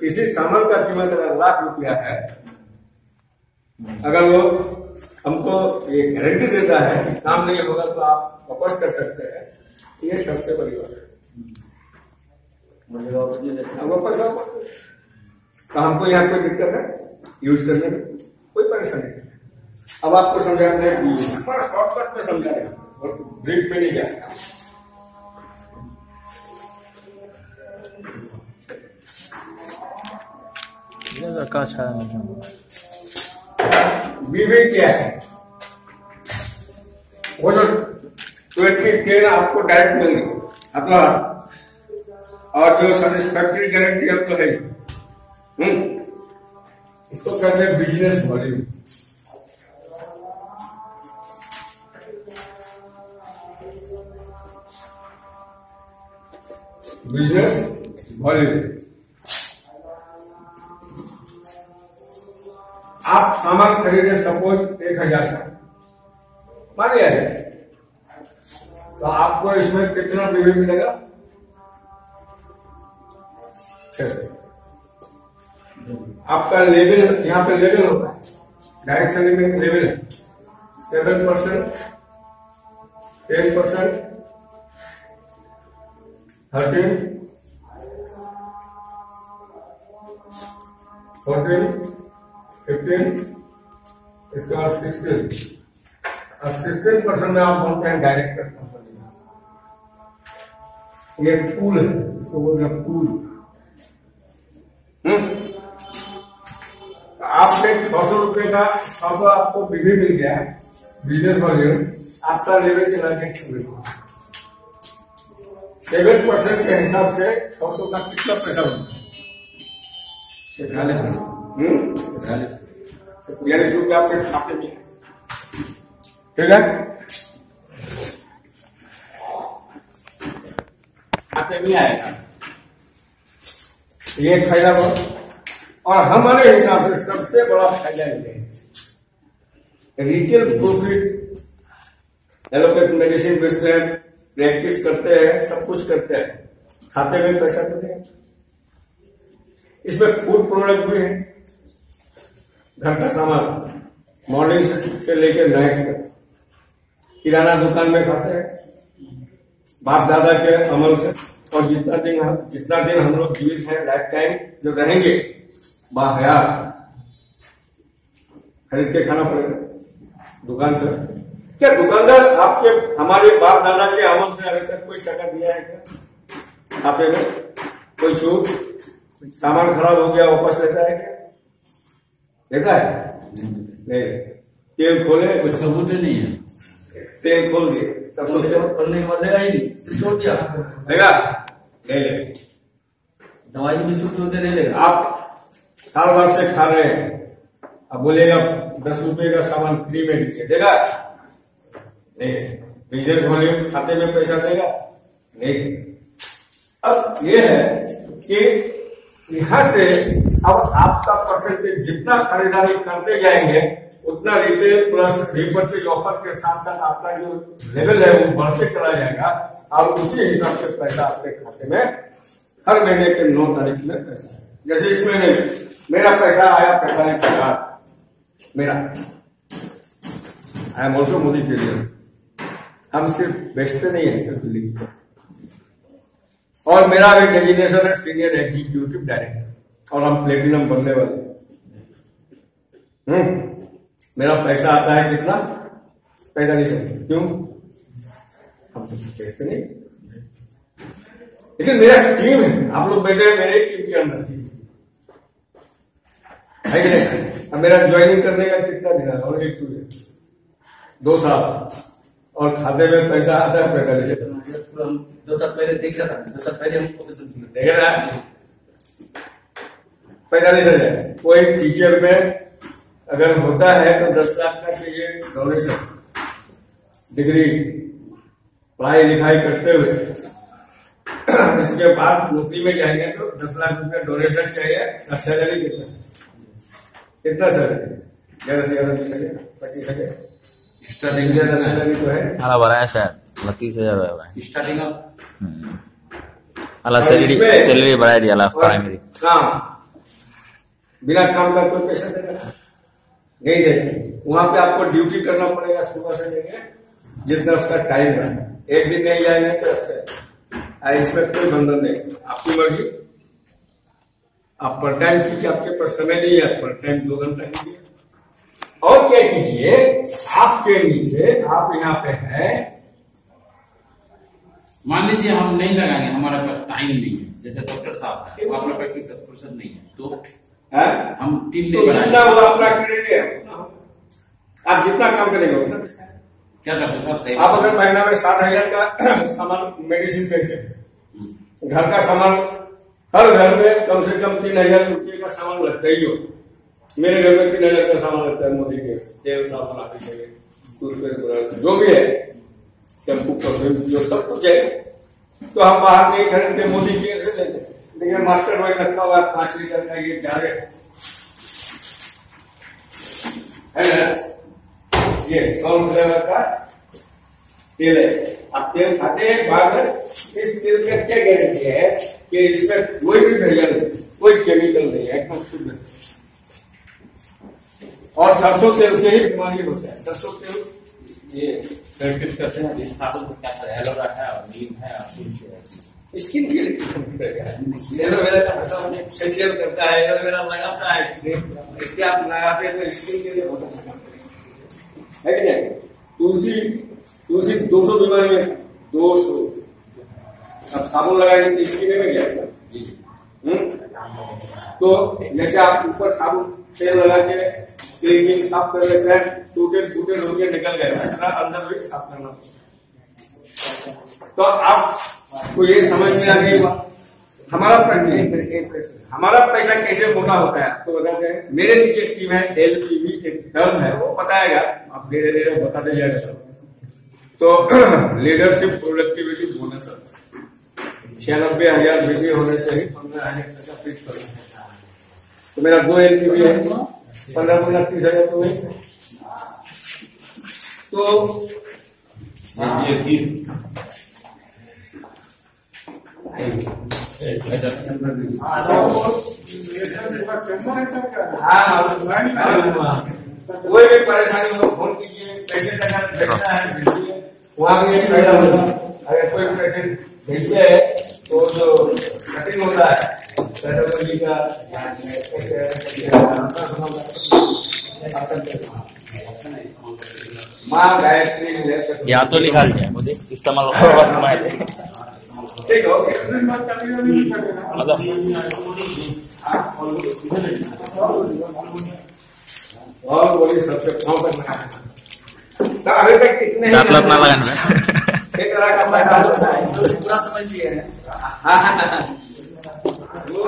किसी सामान का कीमत अगर ₹1,00,000 है, अगर वो हमको ये गारंटी देता है कि काम नहीं होगा तो आप वापस कर सकते हैं, ये सबसे बड़ी बात है। वापस तो हमको यहाँ कोई दिक्कत है यूज करने में, कोई परेशानी नहीं। अब आपको समझाते हैं कि शॉर्टकट में समझा रहे हैं और ब्रीफ में नहीं जाएगा। बीवी क्या है, वो जो 2010 आपको डायरेक्ट मिल गई आपका, और जो सेटिस्फैक्ट्री गारंटी आपको है, इसको कहते हैं बिजनेस वॉल्यूम। बिजनेस वॉल्यूम, आप सामान खरीदे सपोज 1000 का, मान लिया है, तो आपको इसमें कितना बीवी मिलेगा? 600। आपका लेवल यहाँ पे लेवल होता है, डायरेक्ट सेलिंग में लेवल है 7%, 10%, 13, 14, 15, इसके बाद 16 और 16% में आप बोलते हैं डायरेक्टर कंपनी। ये पूल है, इसको बोलते हैं पूल। आपने 600 रुपए का 600 आपको बीवी मिल गया बिजनेस वॉल्यूम, आपका लेवल चला गया 7% के हिसाब से 600 का कितना पैसा बनता है? 42 रुपये आपके खाते में, ठीक है, खाते में आएगा। ये फायदा हो। और हमारे हिसाब से सबसे बड़ा फायदा ये है रिटेल प्रॉफिट, एलोपैथ मेडिसिन बेचते हैं, प्रैक्टिस करते हैं, सब कुछ करते हैं, खाते में पैसा देते हैं। इसमें फूड प्रोडक्ट भी है, घर का सामान मॉर्निंग से लेकर नाइट तक, किराना दुकान में खाते हैं, बाप दादा के अमल से। और जितना दिन हम लोग जीवित हैं, लाइफ टाइम जो रहेंगे, बाहयात खरीद के खाना पड़ेगा दुकान से। क्या दुकानदार आपके हमारे बाप दादा के अमल से अभी तक कोई टका दिया है क्या खाते में? कोई छूट? सामान खराब हो गया वापस लेता है क्या? लेता है? नहीं। तेल खोले,
कोई सबूत नहीं है,
तेल खोल दिए, सब
करने के बाद लेगा ही नहीं, सिर्फ छोड़ दिया
लेगा, नहीं ले।
दवाई भी शुद्ध होते नहीं लेगा।
आप साल भर से खा रहे हैं, अब बोलेगा 10 रुपए का सामान फ्री में दीजिए, देगा? नहीं। बिजनेस वॉल्यूम खाते में पैसा देगा? नहीं। अब ये है कि यहाँ से अब आपका परसेंटेज जितना खरीदारी करते जाएंगे उतना रिटेल प्लस रिपर्चेज ऑफर के साथ साथ आपका जो लेवल है वो बढ़ते चला जाएगा। और उसी हिसाब से पैसा आपके खाते में हर महीने के 9 तारीख में पैसा है। जैसे इस महीने में मेरा पैसा आया 45,000, मेरा आई एम ऑल्सो मोदी के लिए। हम सिर्फ बेचते नहीं है, सिर्फ लिखते। और मेरा भी डेजिग्नेशन है सीनियर एग्जीक्यूटिव डायरेक्टर, और हम प्लेटिनम बनने वाले। मेरा पैसा आता है कितना? 45,000। क्यों? हम तो बेचते नहीं, लेकिन मेरा टीम है, आप लोग बैठे हैं मेरे टीम के अंदर है कि नहीं? अब मेरा ज्वाइनिंग करने का कितना दिन है? और 2 साल, और खाते में पैसा आता है 45,000।
2 साल पहले देख रहा था, 2 साल पहले हमको
देख रहा है 45,000। कोई टीचर में अगर होता है तो 10 लाख का चाहिए डोनेशन, डिग्री पढ़ाई लिखाई करते हुए। इसके बाद नौकरी में जाएंगे तो 10 लाख रुपया डोनेशन चाहिए। और सैलरी कितना सैलरी? ज्यादा से ज्यादा 20,000, 25,000 स्टार्टिंग। ज्यादा सैलरी तो है
हाँ बढ़ाया शायद 32,000
स्टार्टिंग।
अल्लाह सैलरी बढ़ा दिया अल्लाह प्राइमरी।
बिना काम का कोई पैसा देगा नहीं देगा। वहां पे आपको ड्यूटी करना पड़ेगा सुबह से लेकर जितना उसका टाइम है। एक दिन नहीं जाएंगे तो इसमें कोई बंधन नहीं, आपकी मर्जी। आप पर टाइम कीजिए, आपके पास समय नहीं है, पर टाइम 2 घंटा कीजिए। और क्या कीजिए, आपके नीचे आप यहाँ पे हैं,
मान लीजिए हम नहीं लगाएंगे, हमारे पास टाइम नहीं है, जैसे डॉक्टर साहब है, आपका प्रैक्टिस फुर्सत नहीं है, तो हम टीम
तो जितना वो अपना करेंगे, आप जितना काम करेंगे उतना पैसा है।
क्या डॉक्टर साहब,
आप अगर महीना में 7,000 का सामान मेडिसिन बेचते हैं, घर का सामान हर घर में कम से कम 3,000 रुपये का सामान लगता ही हो। मेरे घर में 3,000 का सामान लगता है, मोदी के तेल साबुन आदि चाहिए, टूथपेस्ट जो भी है, शैम्पू परफ्यूम जो सब कुछ है। तो हम बाहर नहीं खरीदते, मोदी के से लेते। लेकिन मास्टर वही रखा हुआ 5 लीटर का ये जा रहे है ना, ये 100 फ्लेवर का तेल है। आप तेल खाते हैं बाद में, इस तेल का क्या गारंटी है कि इसमें कोई भी भेजल नहीं, कोई केमिकल नहीं है, एकदम शुद्ध। और सरसों तेल से ही बीमारी होता है। सरसों तेल
ये प्रैक्टिस करते हैं, साबुन को क्या है, एलोवेरा है और नीम है और तुलसी है।
स्किन के लिए एलोवेरा का फेशियल करता है, एलोवेरा लगाता है, इससे आप लगाते हैं तो स्किन के लिए बहुत अच्छा है कि नहीं? तुलसी 200 बीमारी में 200। अब साबुन लगाएंगे तो स्किन में क्या? तो जैसे आप ऊपर साबुन तेल लगा के क्लीनिंग साफ कर लेते हैं, टूटे फूटे होके निकल गए, अंदर भी साफ करना। तो आपको ये समझ में आ गई हमारा पैसा कैसे मोटा होता है आपको बताते हैं। मेरे नीचे एक टीम है, LPV एक टर्म है, वो बताएगा, आप धीरे धीरे बताते जाएगा सब। तो लीडरशिप प्रोडक्टिविटी बोनस 96,000 बिक्री होने से ही 15,000 का फिक्स कर। तो मेरा 2 LPV है, 15-15 30,000 तो है। तो कोई भी परेशानी हो फोन कीजिए, पैसे भेजना है भेजिए, वहाँ भी फायदा होगा। अगर कोई पेशेंट भेजते हैं तो जो कठिन होता है पैथोलॉजी का माँ गायत्री
या तो लिखा लिया मुझे इस्तेमाल
ठीक हो
मतलब
और बोलिए सबसे कम करना है। तो अभी तक कितने
दांत ना लगाना
एक तरह का फायदा होता है,
पूरा समझ लिया है।
वो